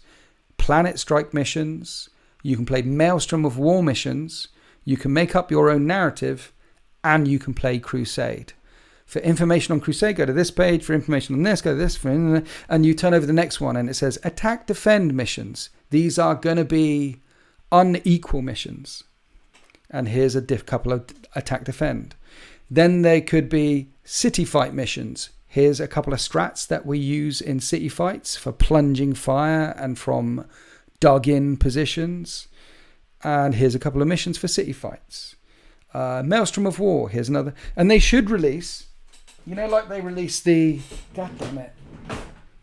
planet strike missions. You can play maelstrom of war missions. You can make up your own narrative, and you can play crusade. For information on crusade, go to this page. For information on this, go to this. And you turn over the next one, and it says attack, defend missions. These are going to be unequal missions. And here's a couple of attack defend. Then there could be city fight missions. Here's a couple of strats that we use in city fights for plunging fire and from dug in positions. And here's a couple of missions for city fights. Maelstrom of War. Here's another. And they should release, like they released the... God damn it.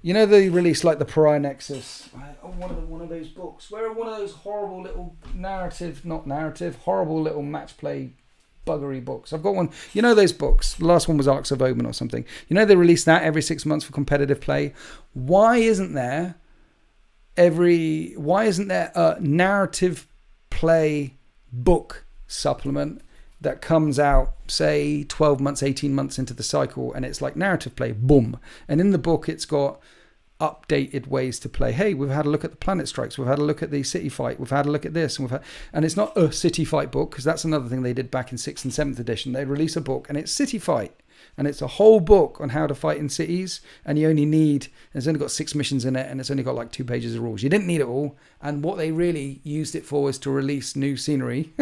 They released like the Pariah Nexus. One of those books. Where are one of those horrible little horrible little match play buggery books? I've got one. Those books. The last one was Arcs of Omen or something. They release that every 6 months for competitive play. Why isn't there a narrative play book supplement that comes out, say, 12 months, 18 months into the cycle, and it's like narrative play, boom. And in the book, it's got updated ways to play. Hey, we've had a look at the planet strikes. We've had a look at the city fight. We've had a look at this. And it's not a city fight book, because that's another thing they did back in 6th and 7th edition. They release a book, and it's city fight. And it's a whole book on how to fight in cities. And it's only got 6 missions in it, and it's only got like 2 pages of rules. You didn't need it all. And what they really used it for was to release new scenery.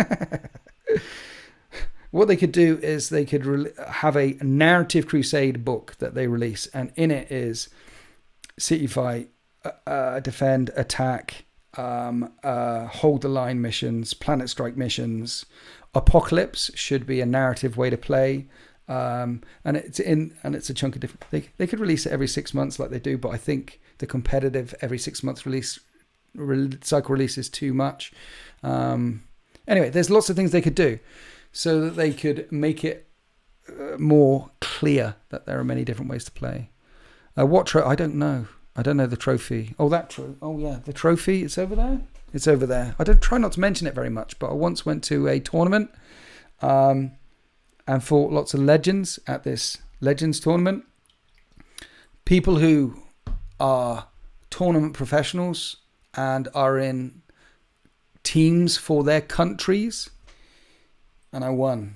What they could do is they could have a narrative crusade book that they release. And in it is city fight, defend, attack, hold the line missions, planet strike missions. Apocalypse should be a narrative way to play. And it's a chunk of different. They could release it every 6 months like they do, but I think the competitive every 6 months cycle release is too much. Anyway, there's lots of things they could do so that they could make it more clear that there are many different ways to play. I don't know. I don't know the trophy. Oh, the trophy. It's over there. It's over there. I don't try not to mention it very much, but I once went to a tournament. And fought lots of legends at this legends tournament. People who are tournament professionals and are in teams for their countries. And I won.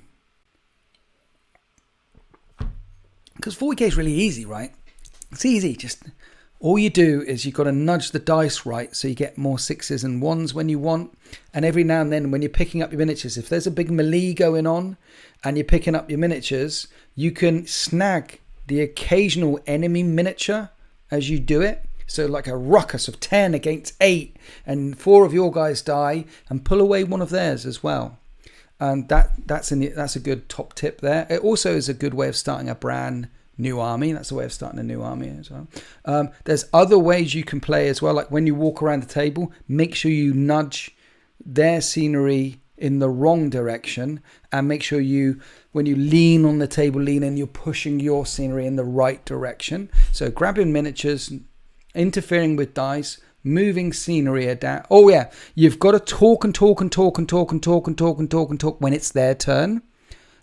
Because 40k is really easy, right? It's easy. Just all you do is you've got to nudge the dice right so you get more 6s and 1s when you want. And every now and then when you're picking up your miniatures, if there's a big melee going on and you're picking up your miniatures, you can snag the occasional enemy miniature as you do it. So like a ruckus of 10 against 8 and 4 of your guys die, and pull away one of theirs as well. And that's a good top tip there. It also is a good way of starting a brand new army. That's a way of starting a new army as well. There's other ways you can play as well. Like when you walk around the table, make sure you nudge their scenery in the wrong direction, and make sure when you lean on the table, lean in, you're pushing your scenery in the right direction. So grabbing miniatures, interfering with dice, moving scenery down. Oh yeah, you've got to talk when it's their turn.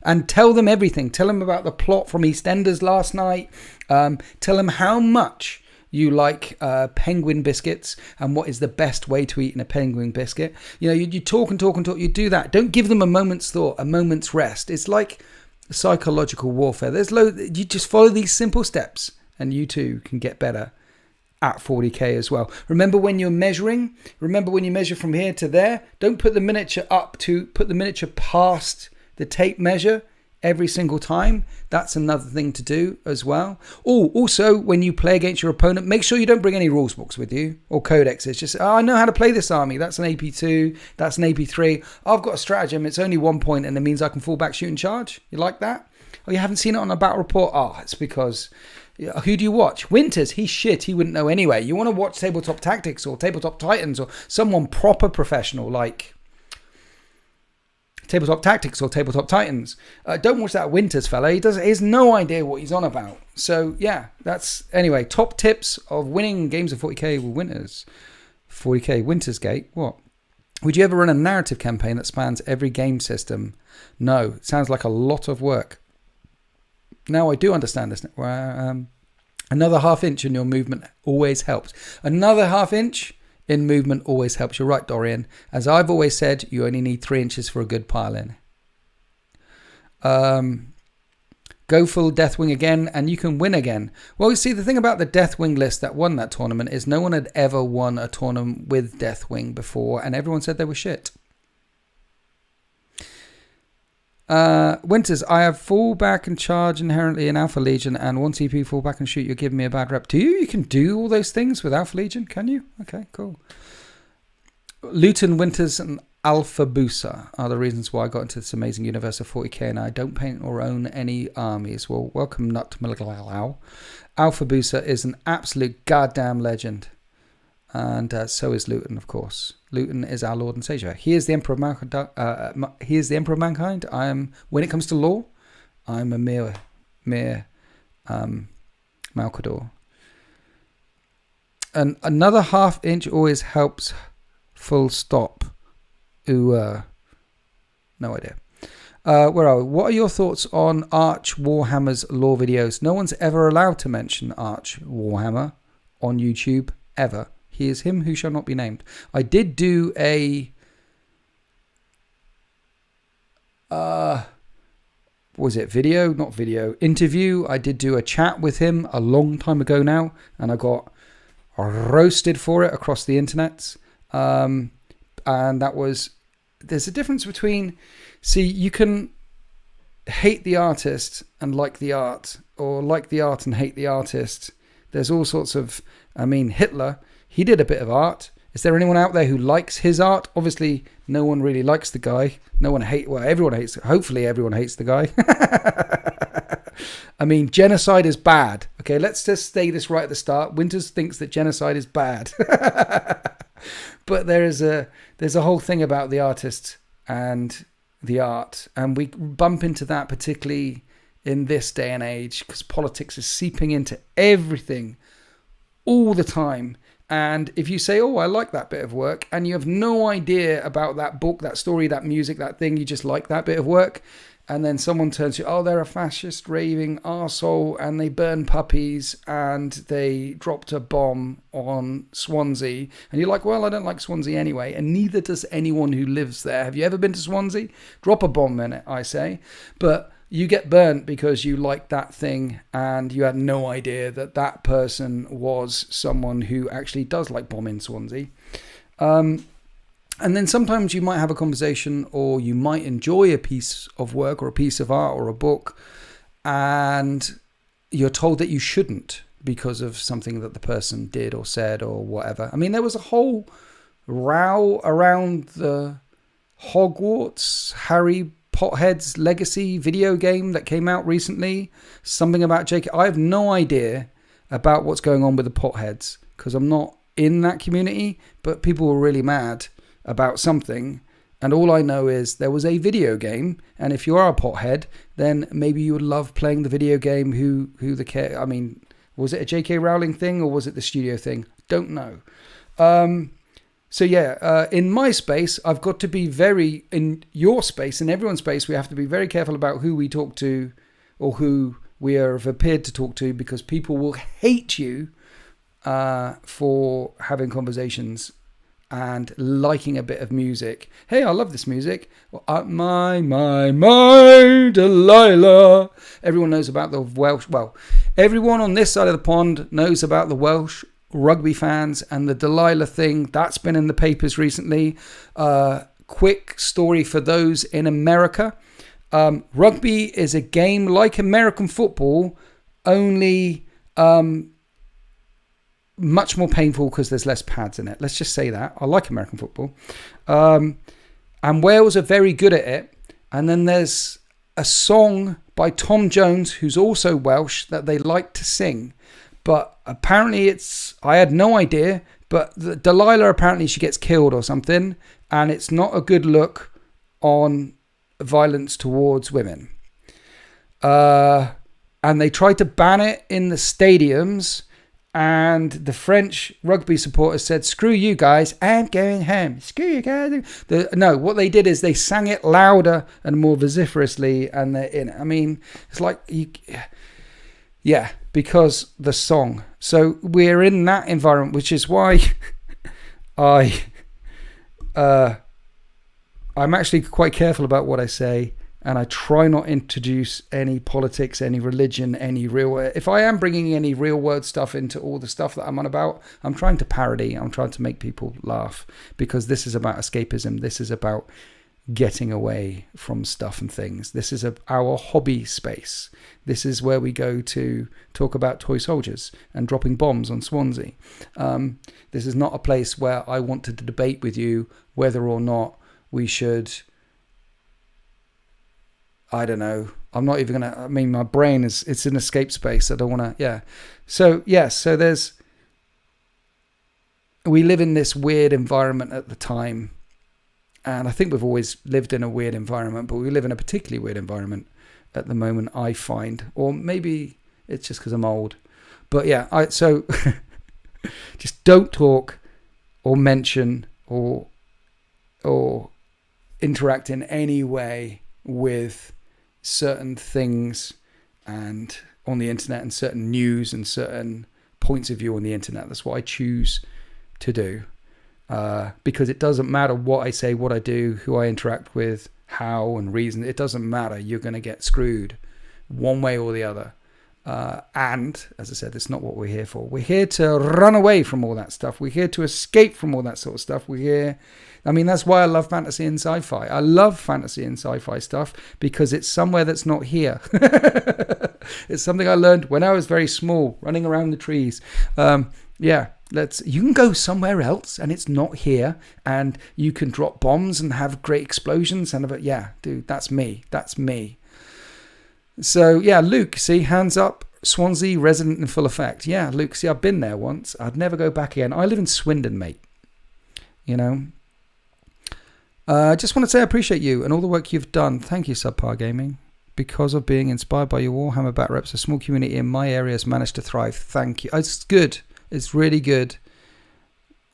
And tell them everything. Tell them about the plot from EastEnders last night. Tell them how much you like penguin biscuits and what is the best way to eat in a penguin biscuit. You talk. You do that. Don't give them a moment's thought, a moment's rest. It's like Psychological warfare. There's you just follow these simple steps and you too can get better at 40k as well. Remember when you measure from here to there, don't put the miniature put the miniature past the tape measure every single time. That's another thing to do as well. Oh, also when you play against your opponent, make sure you don't bring any rules books with you or codexes. Just, I know how to play this army. That's an AP2, that's an AP3. I've got a stratagem. It's only 1 point and it means I can fall back, shoot and charge. You like that? Oh, you haven't seen it on a battle report? Oh, it's because... Who do you watch? Winters, he's shit. He wouldn't know anyway. You want to watch Tabletop Tactics or Tabletop Titans or someone proper professional like Tabletop Tactics or Tabletop Titans. Don't watch that Winters fella. He has no idea what he's on about. So yeah, anyway, top tips of winning games of 40k with Winters. 40k Winters Gate. What? Would you ever run a narrative campaign that spans every game system? No. It sounds like a lot of work. Now I do understand this. Another half inch in your movement always helps. Another half inch in movement always helps. You're right, Dorian. As I've always said, you only need 3 inches for a good pile in. Go full Deathwing again and you can win again. Well, you see, the thing about the Deathwing list that won that tournament is no one had ever won a tournament with Deathwing before and everyone said they were shit. Winters, I have fall back and charge inherently in Alpha Legion and 1 CP fall back and shoot. You're giving me a bad rep. Do you? You can do all those things with Alpha Legion, can you? Okay, cool. Luton, Winters and Alpha Busa are the reasons why I got into this amazing universe of 40k and I don't paint or own any armies. Well, welcome Nut Milaglau. Alpha Busa is an absolute goddamn legend. And so is Luton, of course. Luton is our Lord and Savior. He is the Emperor of Mankind. I am, when it comes to law, I'm a mere Malcador. And another half inch always helps. Full stop. Ooh, no idea. Where are we? What are your thoughts on Arch Warhammer's lore videos? No one's ever allowed to mention Arch Warhammer on YouTube, ever. He is him who shall not be named. I did do a... was it video? Not video. Interview. I did do a chat with him a long time ago now. And I got roasted for it across the internet. And that was... There's a difference between... See, you can hate the artist and like the art. Or like the art and hate the artist. There's all sorts of... I mean, Hitler... He did a bit of art. Is there anyone out there who likes his art? Obviously, no one really likes the guy. Everyone hates. Hopefully, everyone hates the guy. I mean, genocide is bad. Okay, let's just say this right at the start. Winters thinks that genocide is bad. But there's a whole thing about the artist and the art. And we bump into that particularly in this day and age because politics is seeping into everything all the time. And if you say, oh, I like that bit of work, and you have no idea about that book, that story, that music, that thing, you just like that bit of work, and then someone turns to you, oh, they're a fascist raving arsehole, and they burn puppies, and they dropped a bomb on Swansea, and you're like, well, I don't like Swansea anyway, and neither does anyone who lives there. Have you ever been to Swansea? Drop a bomb in it, I say. But you get burnt because you like that thing and you had no idea that that person was someone who actually does like bombing Swansea. And then sometimes you might have a conversation or you might enjoy a piece of work or a piece of art or a book and you're told that you shouldn't because of something that the person did or said or whatever. I mean, there was a whole row around the Hogwarts Harry Potter's Legacy video game that came out recently. Something about J.K. I have no idea about what's going on with the Potheads because I'm not in that community, but people were really mad about something. And all I know is there was a video game, and if you are a pothead, then maybe you would love playing the video game. I mean, was it a J.K. Rowling thing or was it the studio thing? Don't know. So yeah, in my space, I've got to be in your space, in everyone's space, we have to be very careful about who we talk to or who we are appeared to talk to because people will hate you for having conversations and liking a bit of music. Hey, I love this music. My, Delilah. Everyone knows about the Welsh. Well, everyone on this side of the pond knows about the Welsh rugby fans and the Delilah thing. That's been in the papers recently. Quick story for those in America. Rugby is a game like American football, only much more painful because there's less pads in it. Let's just say that. I like American football. And Wales are very good at it. And then there's a song by Tom Jones, who's also Welsh, that they like to sing. But apparently I had no idea, but Delilah, apparently she gets killed or something. And it's not a good look on violence towards women. And they tried to ban it in the stadiums. And the French rugby supporters said, screw you guys, I'm going home. Screw you guys. No, what they did is they sang it louder and more vociferously. And they're in it. I mean, it's like, yeah, because the song. So we're in that environment, which is why I'm actually quite careful about what I say. And I try not to introduce any politics, any religion, any real... If I am bringing any real world stuff into all the stuff that I'm on about, I'm trying to parody. I'm trying to make people laugh. Because this is about escapism. This is about getting away from stuff and things. This is our hobby space. This is where we go to talk about toy soldiers and dropping bombs on Swansea. This is not a place where I want to debate with you whether or not we should... I don't know. I'm not even going to... I mean, my brain it's an escape space. I don't want to... Yeah. So, yes. So there's... We live in this weird environment at the time. And I think we've always lived in a weird environment, but we live in a particularly weird environment at the moment, I find. Or maybe it's just because I'm old. But yeah, so just don't talk or mention or interact in any way with certain things and on the internet and certain news and certain points of view on the internet. That's what I choose to do, because it doesn't matter what I say, what I do, who I interact with, how and reason. It doesn't matter. You're going to get screwed one way or the other. And as I said, it's not what we're here for. We're here to run away from all that stuff. We're here to escape from all that sort of stuff. We're here... I mean, that's why I love fantasy and sci-fi. I love fantasy and sci-fi stuff because it's somewhere that's not here. It's something I learned when I was very small, running around the trees. You can go somewhere else and it's not here, and you can drop bombs and have great explosions. Yeah, dude, that's me. That's me. So, yeah, Luke, see, hands up, Swansea, resident in full effect. Yeah, Luke, see, I've been there once. I'd never go back again. I live in Swindon, mate. You know? I just want to say I appreciate you and all the work you've done. Thank you, Subpar Gaming. Because of being inspired by your Warhammer bat reps, a small community in my area has managed to thrive. Thank you. It's good. It's really good.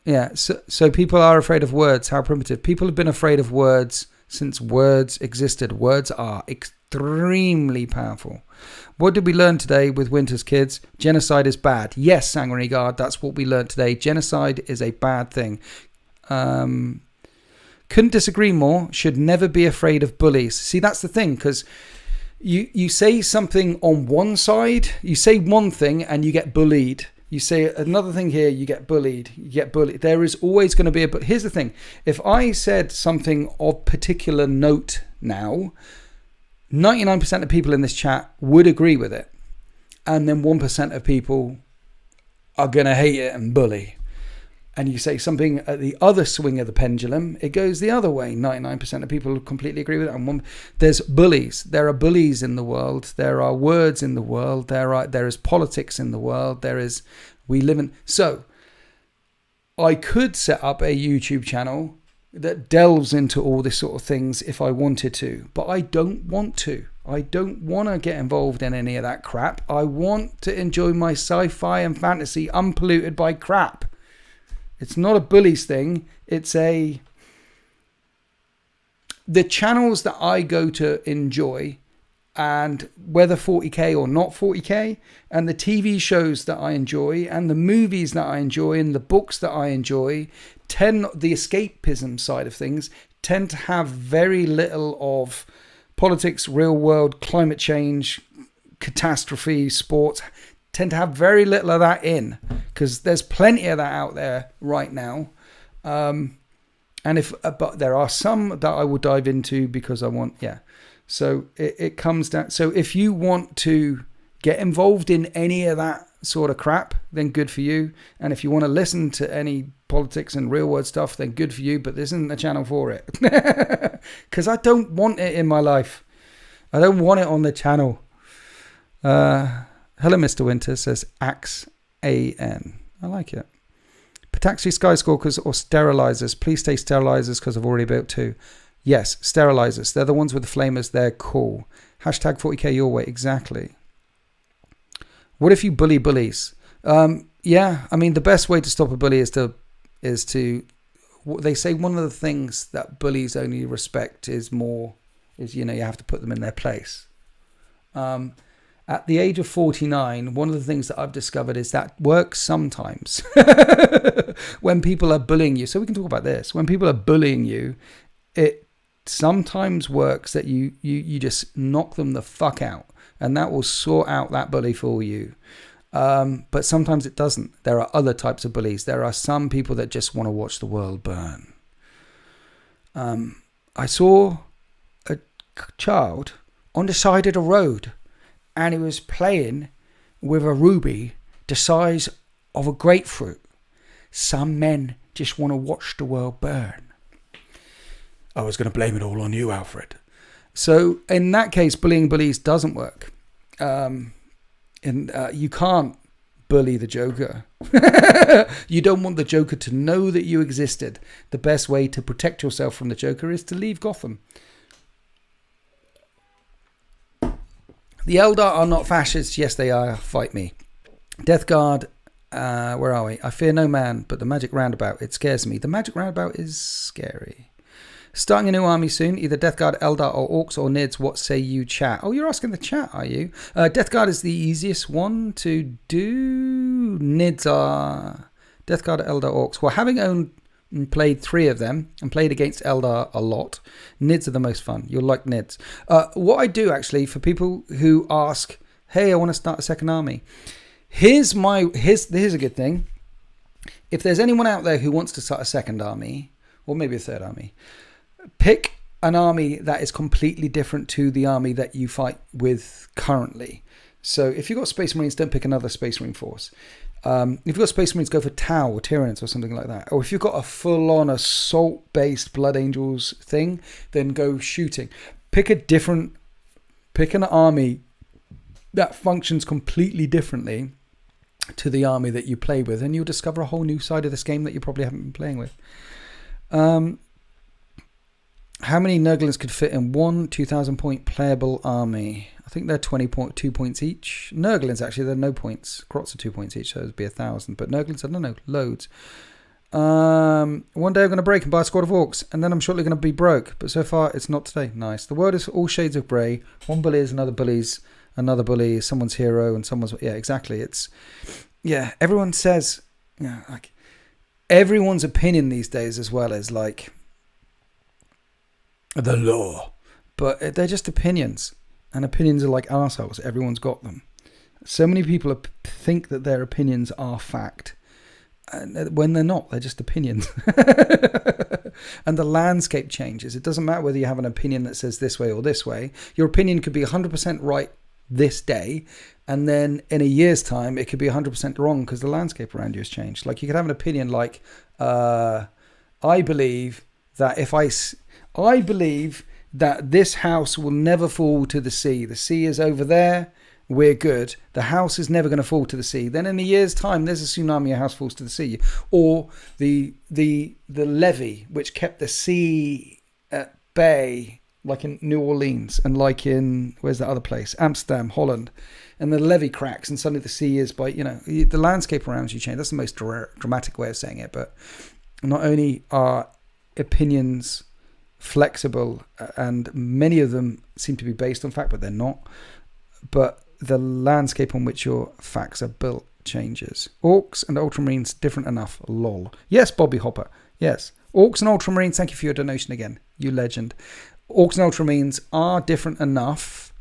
Yeah, so people are afraid of words. How primitive. People have been afraid of words since words existed. Words are extremely powerful. What did we learn today with Winter's kids? Genocide is bad. Yes, Sanguinary Guard, that's what we learned today. Genocide is a bad thing. Couldn't disagree more. Should never be afraid of bullies. See, that's the thing, because you say something on one side, you say one thing and you get bullied. You say another thing here, you get bullied. There is always going to be but here's the thing. If I said something of particular note now, 99% of people in this chat would agree with it. And then 1% of people are going to hate it and bully. And you say something at the other swing of the pendulum, it goes the other way. 99% of people completely agree with it. And there's bullies. There are bullies in the world. There are words in the world. There is politics in the world. We live in... So, I could set up a YouTube channel that delves into all this sort of things if I wanted to. But I don't want to. I don't want to get involved in any of that crap. I want to enjoy my sci-fi and fantasy unpolluted by crap. It's not a bullies thing. It's the channels that I go to enjoy and whether 40k or not 40k, and the TV shows that I enjoy, and the movies that I enjoy, and the books that I enjoy, the escapism side of things, tend to have very little of politics, real world, climate change, catastrophe, sports, tend to have very little of that in, because there's plenty of that out there right now. But there are some that I will dive into because I want, So it comes down. So if you want to get involved in any of that sort of crap, then good for you. And if you want to listen to any politics and real world stuff, then good for you. But this isn't the channel for it, because I don't want it in my life. I don't want it on the channel. Hello, Mr. Winter, says Axe AN. I like it. Pataxi Skystalkers or sterilizers. Please stay sterilizers because I've already built 2. Yes, sterilizers. They're the ones with the flamers. They're cool. Hashtag 40k your way. Exactly. What if you bully bullies? Yeah, I mean, the best way to stop a bully is to they say one of the things that bullies only respect is you have to put them in their place. At the age of 49, one of the things that I've discovered is that works sometimes. When people are bullying you, so we can talk about this. When people are bullying you, it sometimes works that you just knock them the fuck out, and that will sort out that bully for you. But sometimes it doesn't. There are other types of bullies. There are some people that just want to watch the world burn. I saw a child on the side of the road, and he was playing with a ruby the size of a grapefruit. Some men just want to watch the world burn. I was going to blame it all on you, Alfred. So in that case, bullying bullies doesn't work. You can't bully the Joker. You don't want the Joker to know that you existed. The best way to protect yourself from the Joker is to leave Gotham. The Eldar are not fascists. Yes, they are. Fight me. Death Guard. Where are we? I fear no man, but the magic roundabout, it scares me. The magic roundabout is scary. Starting a new army soon. Either Death Guard, Eldar, or Orcs, or Nids. What say you, chat? Oh, you're asking the chat, are you? Death Guard is the easiest one to do. Nids are Death Guard, Eldar, Orcs. Well, having owned and played 3 of them and played against Eldar a lot, Nids are the most fun. You'll like Nids. What I do actually for people who ask, hey, I want to start a second army. Here's a good thing. If there's anyone out there who wants to start a second army, or maybe a third army, pick an army that is completely different to the army that you fight with currently. So if you've got Space Marines, don't pick another Space Marine force. If you've got Space Marines, go for Tau or Tyranids or something like that. Or if you've got a full-on assault-based Blood Angels thing, then go shooting. Pick an army that functions completely differently to the army that you play with, and you'll discover a whole new side of this game that you probably haven't been playing with. How many Nurglings could fit in one 2,000 point playable army? I think they're 2 points each. Nurglings, actually, they're no points. Grots are 2 points each, so it'd be 1,000. But Nurglings, I don't know, loads. One day I'm going to break and buy a squad of Orcs, and then I'm shortly going to be broke. But so far, it's not today. Nice. The world is all shades of grey. One bully is another bully's. Another bully is someone's hero, and someone's... Yeah, exactly. Everyone says... Yeah, like... Everyone's opinion these days as well is like... the law. But they're just opinions. And opinions are like arseholes. Everyone's got them. So many people think that their opinions are fact. And when they're not, they're just opinions. And the landscape changes. It doesn't matter whether you have an opinion that says this way or this way. Your opinion could be 100% right this day, and then in a year's time it could be 100% wrong because the landscape around you has changed. Like you could have an opinion like I believe that I believe that this house will never fall to the sea. The sea is over there. We're good. The house is never going to fall to the sea. Then in a year's time, there's a tsunami. A house falls to the sea, or the levee which kept the sea at bay, like in New Orleans and like in where's that other place? Amsterdam, Holland, and the levee cracks and suddenly the sea is by the landscape around you change. That's the most dramatic way of saying it. But not only are opinions flexible, and many of them seem to be based on fact, but they're not. But the landscape on which your facts are built changes. Orcs and Ultramarines different enough. Lol. Yes, Bobby Hopper. Yes. Orcs and Ultramarines, thank you for your donation again. You legend. Orcs and Ultramarines are different enough.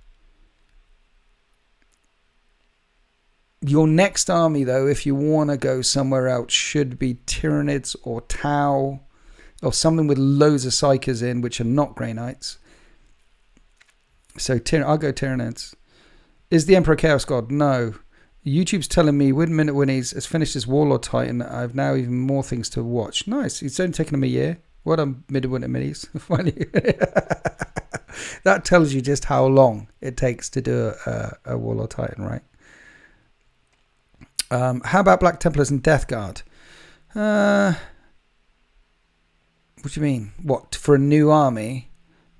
Your next army, though, if you want to go somewhere else, should be Tyranids or Tau or something with loads of Psykers in, which are not Grey Knights. So I'll go Tyranids. Is the Emperor Chaos God? No. YouTube's telling me Win Minute Winnie's has finished his Warlord Titan. I've now even more things to watch. Nice. It's only taken him a year. What a Midwinter Minis. That tells you just how long it takes to do a Warlord Titan, right? How about Black Templars and Death Guard? What do you mean? What, for a new army?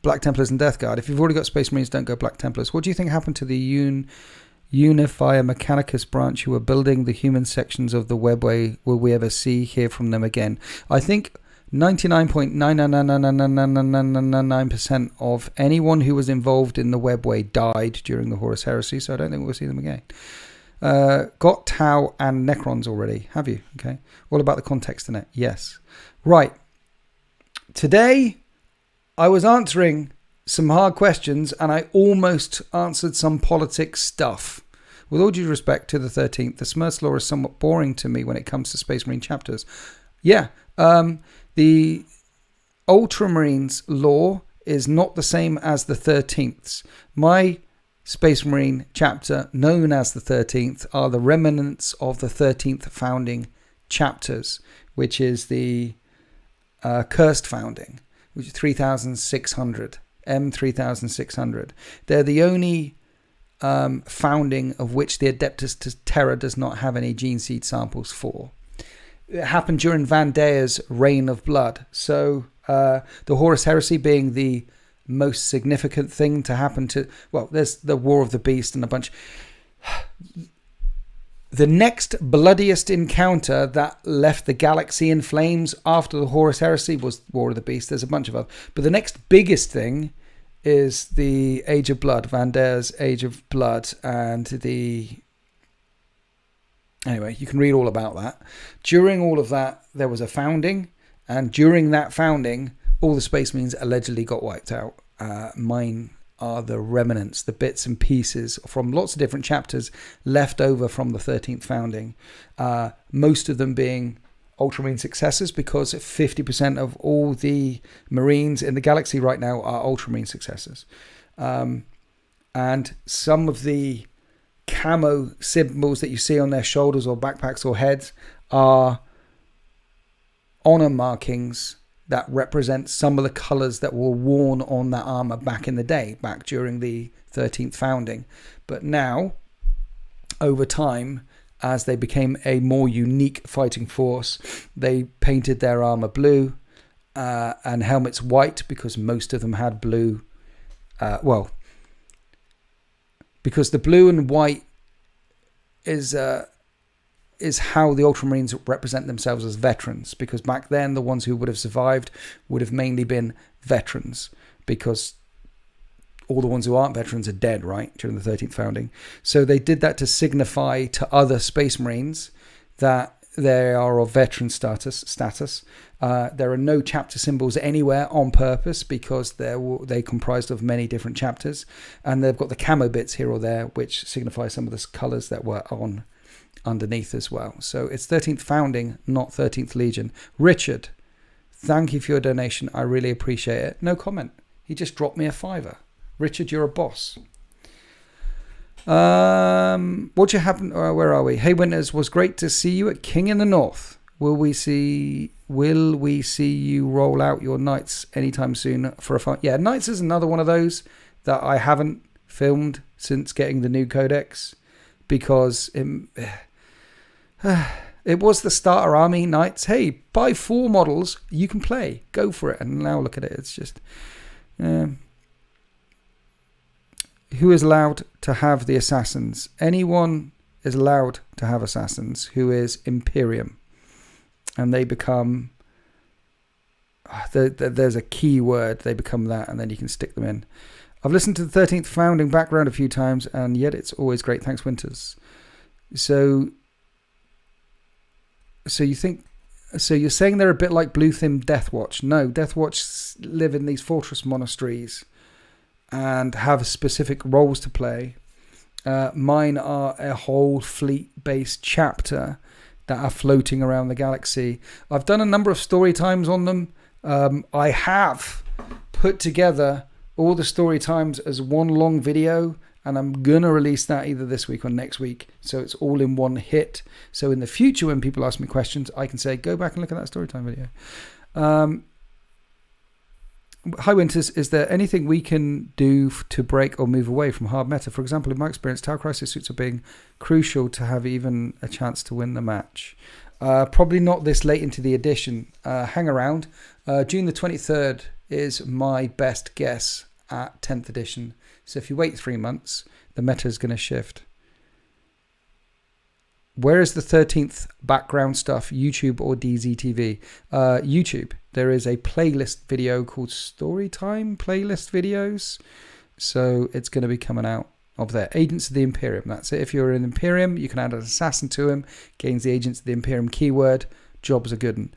Black Templars and Death Guard. If you've already got Space Marines, don't go Black Templars. What do you think happened to the Unifier Mechanicus branch who were building the human sections of the Webway? Will we ever hear from them again? I think 99.9999999% of anyone who was involved in the Webway died during the Horus Heresy, so I don't think we'll see them again. Got Tau and Necrons already, have you? Okay. All about the context in it. Yes. Right. Today, I was answering some hard questions and I almost answered some politics stuff. With all due respect to the 13th, the Smurfs lore is somewhat boring to me when it comes to Space Marine chapters. Yeah. The Ultramarines lore is not the same as the 13th's. My Space Marine chapter, known as the 13th, are the remnants of the 13th founding chapters, which is the Cursed Founding, which is 3,600, M3600. They're the only founding of which the Adeptus Terra does not have any gene seed samples for. It happened during Van Deer's Reign of Blood. So the Horus Heresy being the most significant thing to happen to, well, there's the War of the Beast and a bunch. The next bloodiest encounter that left the galaxy in flames after the Horus Heresy was War of the Beast. There's a bunch of others. But the next biggest thing is the Age of Blood, Van Deer's Age of Blood, and anyway, you can read all about that. During all of that, there was a founding, and during that founding, all the Space Marines allegedly got wiped out. Mine are the remnants, the bits and pieces from lots of different chapters left over from the 13th founding. Most of them being Ultramarine successors, because 50% of all the Marines in the galaxy right now are Ultramarine successors. And some of the camo symbols that you see on their shoulders or backpacks or heads are honor markings that represent some of the colors that were worn on that armor back in the day, back during the 13th founding. But now, over time, as they became a more unique fighting force, they painted their armor blue and helmets white, because most of them had blue. Because the blue and white is how the Ultramarines represent themselves as veterans, because back then the ones who would have survived would have mainly been veterans, because all the ones who aren't veterans are dead, right, during the 13th founding. So they did that to signify to other Space Marines that they are of veteran status. There are no chapter symbols anywhere on purpose, because they comprised of many different chapters, and they've got the camo bits here or there which signify some of the colors that were on underneath as well. So it's 13th founding, not 13th Legion. Richard, thank you for your donation. I really appreciate it. No comment. He just dropped me a $5. Richard, you're a boss. What you happen? Where are we? Hey Winters, was great to see you at King in the North. Will we see you roll out your Knights anytime soon for a fight? Yeah, Knights is another one of those that I haven't filmed since getting the new codex, because it was the starter army Knights. Hey, buy 4 models, you can play, go for it. And now look at it, it's just who is allowed to have the assassins? Anyone is allowed to have assassins who is Imperium, and they become there's a key word. They become that, and then you can stick them in. I've listened to the 13th Founding background a few times, and yet it's always great. Thanks, Winters. So you're saying they're a bit like Bluethim Deathwatch? No, Deathwatch live in these fortress monasteries and have specific roles to play. Mine are a whole fleet-based chapter that are floating around the galaxy. I've done a number of story times on them. I have put together all the story times as one long video, and I'm going to release that either this week or next week. So it's all in one hit. So in the future, when people ask me questions, I can say, go back and look at that storytime video. Hi, Winters. Is there anything we can do to break or move away from hard meta? For example, in my experience, Tower Crisis suits are being crucial to have even a chance to win the match. Probably not this late into the edition. Hang around. June the 23rd is my best guess at 10th edition. So if you wait 3 months, the meta is going to shift. Where is the 13th background stuff? YouTube or DZTV? YouTube. There is a playlist video called Storytime Playlist Videos. So it's going to be coming out of there. Agents of the Imperium. That's it. If you're in Imperium, you can add an assassin to him. Gains the Agents of the Imperium keyword. Jobs are good.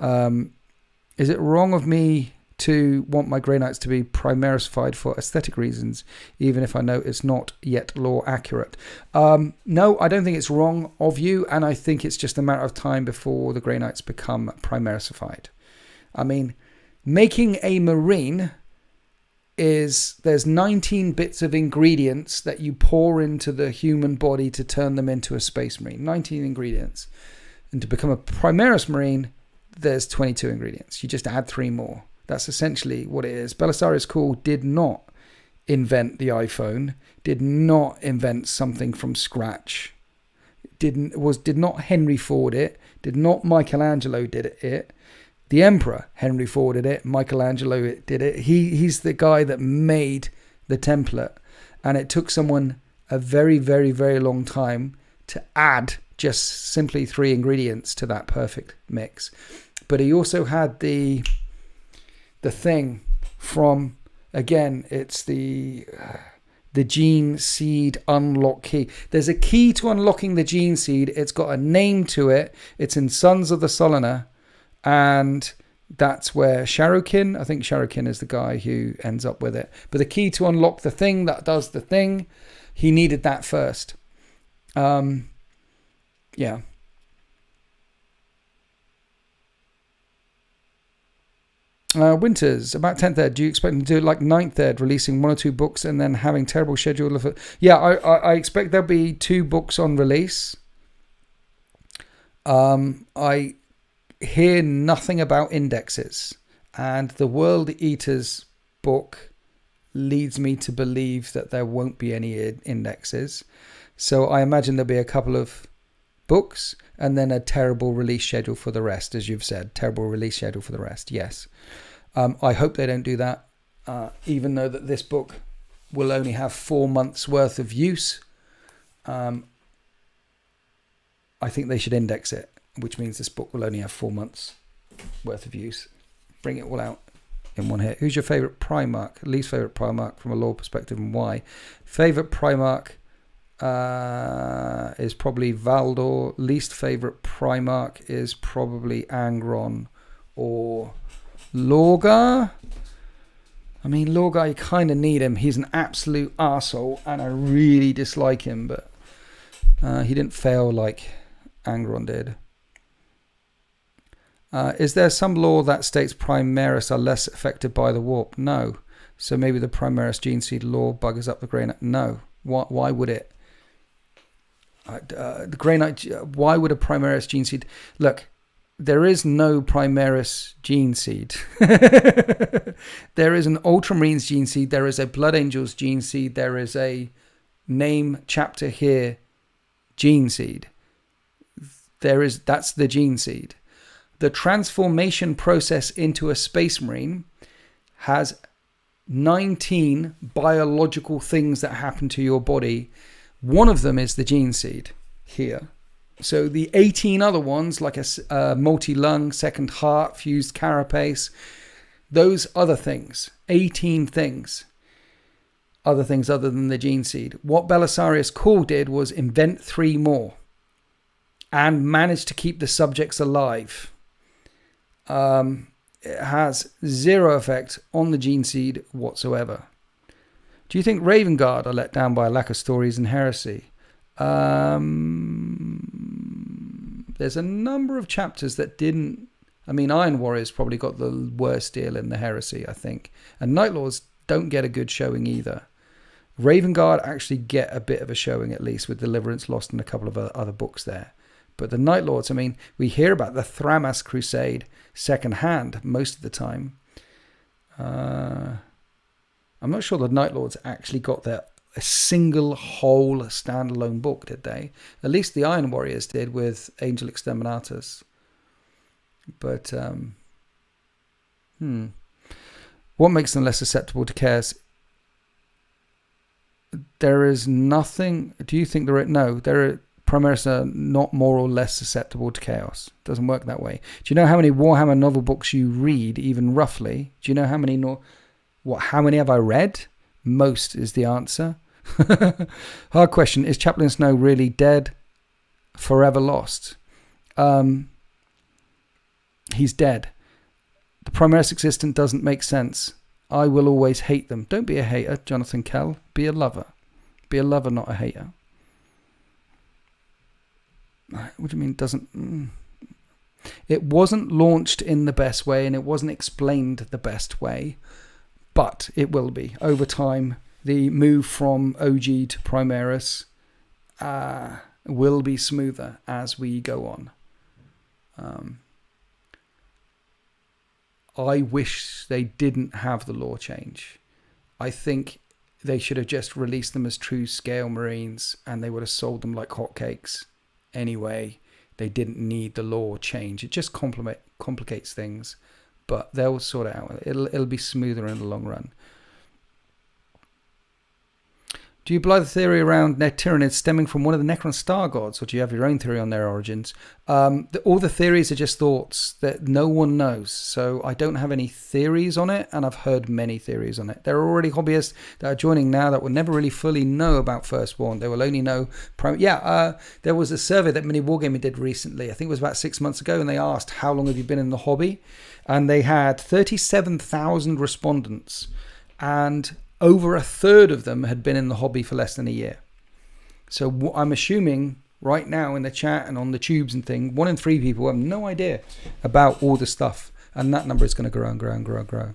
Is it wrong of me to want my Grey Knights to be Primaricified for aesthetic reasons, even if I know it's not yet lore accurate? No, I don't think it's wrong of you, and I think it's just a matter of time before the Grey Knights become Primaricified. I mean, making a Marine there's 19 bits of ingredients that you pour into the human body to turn them into a Space Marine. 19 ingredients. And to become a Primaris Marine, there's 22 ingredients. You just add 3 more. That's essentially what it is. Belisarius Cawl did not invent the iPhone, did not invent something from scratch, did not Henry Ford it, did not Michelangelo did it. The Emperor Henry Ford did it, Michelangelo did it. He's the guy that made the template, and it took someone a very, very, very long time to add just simply 3 ingredients to that perfect mix. But he also had the thing from, again, it's the gene seed unlock key. There's a key to unlocking the gene seed. It's got a name to it. It's in Sons of the Solana, and that's where Sharukin, I think Sharukin is the guy who ends up with it. But the key to unlock the thing that does the thing, he needed that first. Yeah. Winters, about 10th ed, do you expect them to do it like 9th ed, releasing 1 or 2 books and then having terrible schedule of it? Yeah, I expect there'll be 2 books on release. I hear nothing about indexes, and the World Eaters book leads me to believe that there won't be any indexes. So I imagine there'll be a couple of books and then a terrible release schedule for the rest, as you've said. Terrible release schedule for the rest, yes. I hope they don't do that, even though that this book will only have 4 months worth of use. I think they should index it, which means this book will only have 4 months worth of use. Bring it all out in one hit. Who's your favourite Primarch? Least favourite Primarch from a lore perspective, and why? Favourite Primarch is probably Valdor. Least favourite Primarch is probably Angron or Lorgar. I mean, Lorgar, you kind of need him. He's an absolute arsehole, and I really dislike him, but he didn't fail like Angron did. Is there some lore that states Primaris are less affected by the warp? No. So maybe the Primaris gene seed lore buggers up the Grey Knight? No. Why would it? The Grey Knight, why would a Primaris gene seed? Look, there is no Primaris gene seed. There is an Ultramarines gene seed. There is a Blood Angels gene seed. There is a name chapter here gene seed. That's the gene seed. The transformation process into a Space Marine has 19 biological things that happen to your body. One of them is the gene seed here. So the 18 other ones, like a multi-lung, second heart, fused carapace, those other things, 18 things, other things other than the gene seed. What Belisarius Cawl did was invent 3 more and managed to keep the subjects alive. It has 0 effect on the gene seed whatsoever. Do you think Raven Guard are let down by a lack of stories and heresy? There's a number of chapters that didn't. I mean, Iron Warriors probably got the worst deal in the heresy, I think. And Night Lords don't get a good showing either. Raven Guard actually get a bit of a showing, at least, with Deliverance Lost and a couple of other books there. But the Night Lords, I mean, we hear about the Thramas Crusade secondhand most of the time. I'm not sure the Night Lords actually got a single whole standalone book, did they? At least the Iron Warriors did with Angel Exterminatus. But what makes them less susceptible to chaos? There is nothing. Do you think Primaris are not more or less susceptible to chaos? It doesn't work that way. Do you know how many Warhammer novel books you read, even roughly? Do you know how many? How many have I read? Most is the answer. Hard question. Is Chaplain Snow really dead? Forever lost. He's dead. The Primaris existence doesn't make sense. I will always hate them. Don't be a hater, Jonathan Kell. Be a lover. Be a lover, not a hater. What do you mean doesn't... It wasn't launched in the best way and it wasn't explained the best way, but it will be. Over time, the move from OG to Primaris will be smoother as we go on. I wish they didn't have the law change. I think they should have just released them as true scale Marines and they would have sold them like hotcakes. Anyway, they didn't need the law change. It just complicates things, but they'll sort it out. It'll be smoother in the long run. Do you buy the theory around Tyranids stemming from one of the Necron star gods, or do you have your own theory on their origins? All the theories are just thoughts that no one knows, so I don't have any theories on it, and I've heard many theories on it. There are already hobbyists that are joining now that will never really fully know about Firstborn. They will only know... there was a survey that Mini Wargaming did recently, I think it was about 6 months ago, and they asked, how long have you been in the hobby? And they had 37,000 respondents, and over a third of them had been in the hobby for less than a year. So I'm assuming right now in the chat and on the tubes and thing, 1 in 3 people have no idea about all the stuff. And that number is going to grow and grow and grow and grow.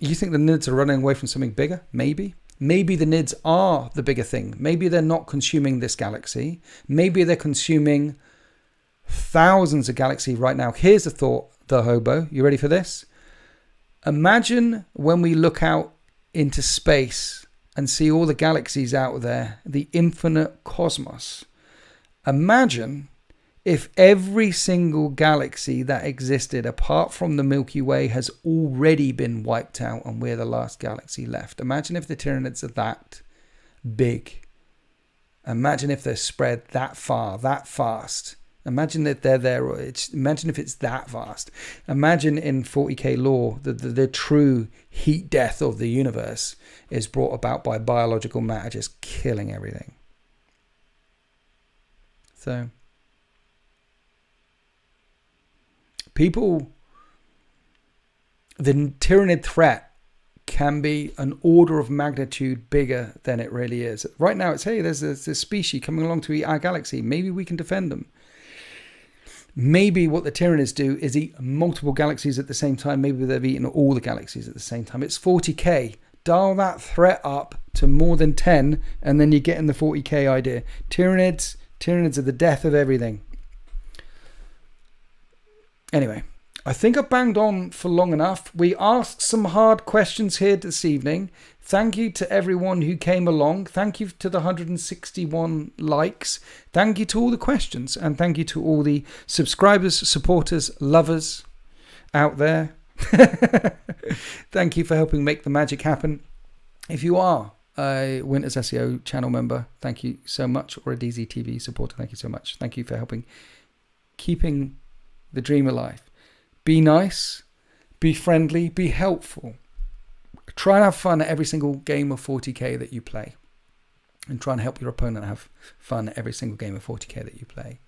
You think the Nids are running away from something bigger? Maybe. Maybe the Nids are the bigger thing. Maybe they're not consuming this galaxy. Maybe they're consuming thousands of galaxies right now. Here's a thought, the hobo. You ready for this? Imagine when we look out into space and see all the galaxies out there, the infinite cosmos. Imagine if every single galaxy that existed apart from the Milky Way has already been wiped out and we're the last galaxy left. Imagine if the Tyranids are that big. Imagine if they're spread that far, that fast. Imagine that they're there. Imagine if it's that vast. Imagine in 40k lore the true heat death of the universe is brought about by biological matter just killing everything. So, the Tyranid threat can be an order of magnitude bigger than it really is. Right now it's, hey, there's this species coming along to eat our galaxy. Maybe we can defend them. Maybe what the Tyranids do is eat multiple galaxies at the same time. Maybe they've eaten all the galaxies at the same time. It's 40k. Dial that threat up to more than 10 and then you get in the 40k idea. Tyranids are the death of everything. Anyway, I think I've banged on for long enough. We asked some hard questions here this evening. Thank you to everyone who came along. Thank you to the 161 likes. Thank you to all the questions. And thank you to all the subscribers, supporters, lovers out there. Thank you for helping make the magic happen. If you are a Winters SEO channel member, thank you so much. Or a DZTV supporter, thank you so much. Thank you for helping keeping the dream alive. be nice, be friendly, be helpful. Try and have fun at every single game of 40k that you play. And try and help your opponent have fun at every single game of 40k that you play.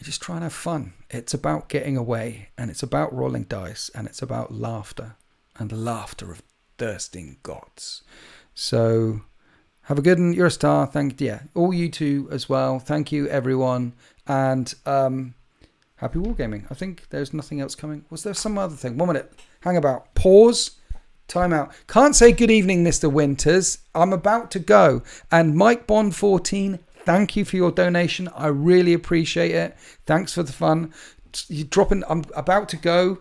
Just try and have fun. It's about getting away, and it's about rolling dice, and it's about laughter, and the laughter of thirsting gods. So have a good one. You're a star. All you two as well. Thank you, everyone. And happy wargaming. I think there's nothing else coming. Was there some other thing? 1 minute. Hang about. Pause. Time out. Can't say good evening, Mr. Winters. I'm about to go. And Mike Bond 14, thank you for your donation. I really appreciate it. Thanks for the fun. You dropping. I'm about to go.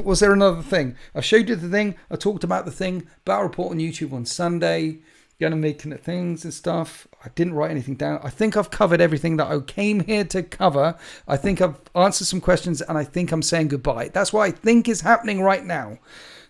Was there another thing? I showed you the thing. I talked about the thing. Battle Report on YouTube on Sunday. Going to make things and stuff. I didn't write anything down. I think I've covered everything that I came here to cover. I think I've answered some questions, and I think I'm saying goodbye. That's what I think is happening right now.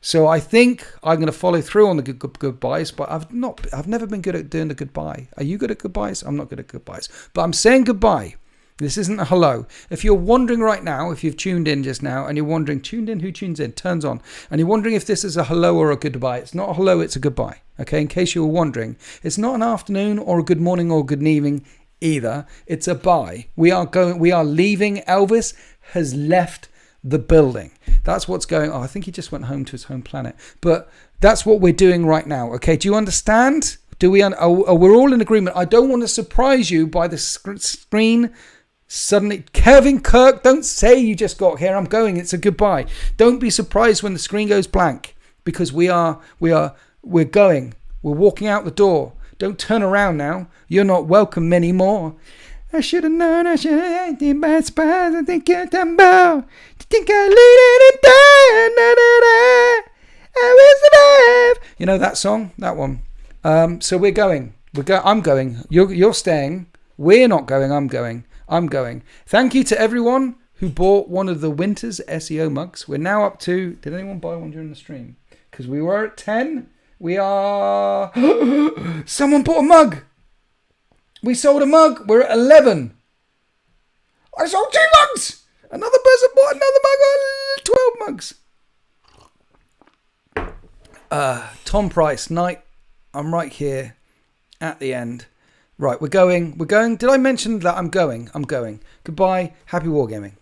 So I think I'm going to follow through on the goodbyes, but I've never been good at doing the goodbye. Are you good at goodbyes? I'm not good at goodbyes, but I'm saying goodbye. This isn't a hello. If you're wondering right now, if you've tuned in just now and you're wondering, tuned in, who tunes in, turns on, and you're wondering if this is a hello or a goodbye, it's not a hello, it's a goodbye. Okay, in case you were wondering, it's not an afternoon or a good morning or a good evening either. It's a bye. We are leaving. Elvis has left the building. That's what's going on. I think he just went home to his home planet. But that's what we're doing right now. Okay, do you understand? We're all in agreement. I don't want to surprise you by the screen suddenly. Kevin Kirk, don't say you just got here. I'm going. It's a goodbye. Don't be surprised when the screen goes blank, because we're going. We're walking out the door. Don't turn around now. You're not welcome anymore. I should have known. I should have acted by surprise. I think you're Dumbo. You think I lead it and die? I will survive. You know that song? That one. So we're going. I'm going. You're staying. We're not going. I'm going. Thank you to everyone who bought one of the Winters SEO mugs. We're now up to... Did anyone buy one during the stream? Because we were at 10. We are... Someone bought a mug. We sold a mug. We're at 11. I sold 2 mugs. Another person bought another mug. 12 mugs. Tom Price, Knight. I'm right here at the end. Right, we're going. Did I mention that I'm going? Goodbye. Happy wargaming.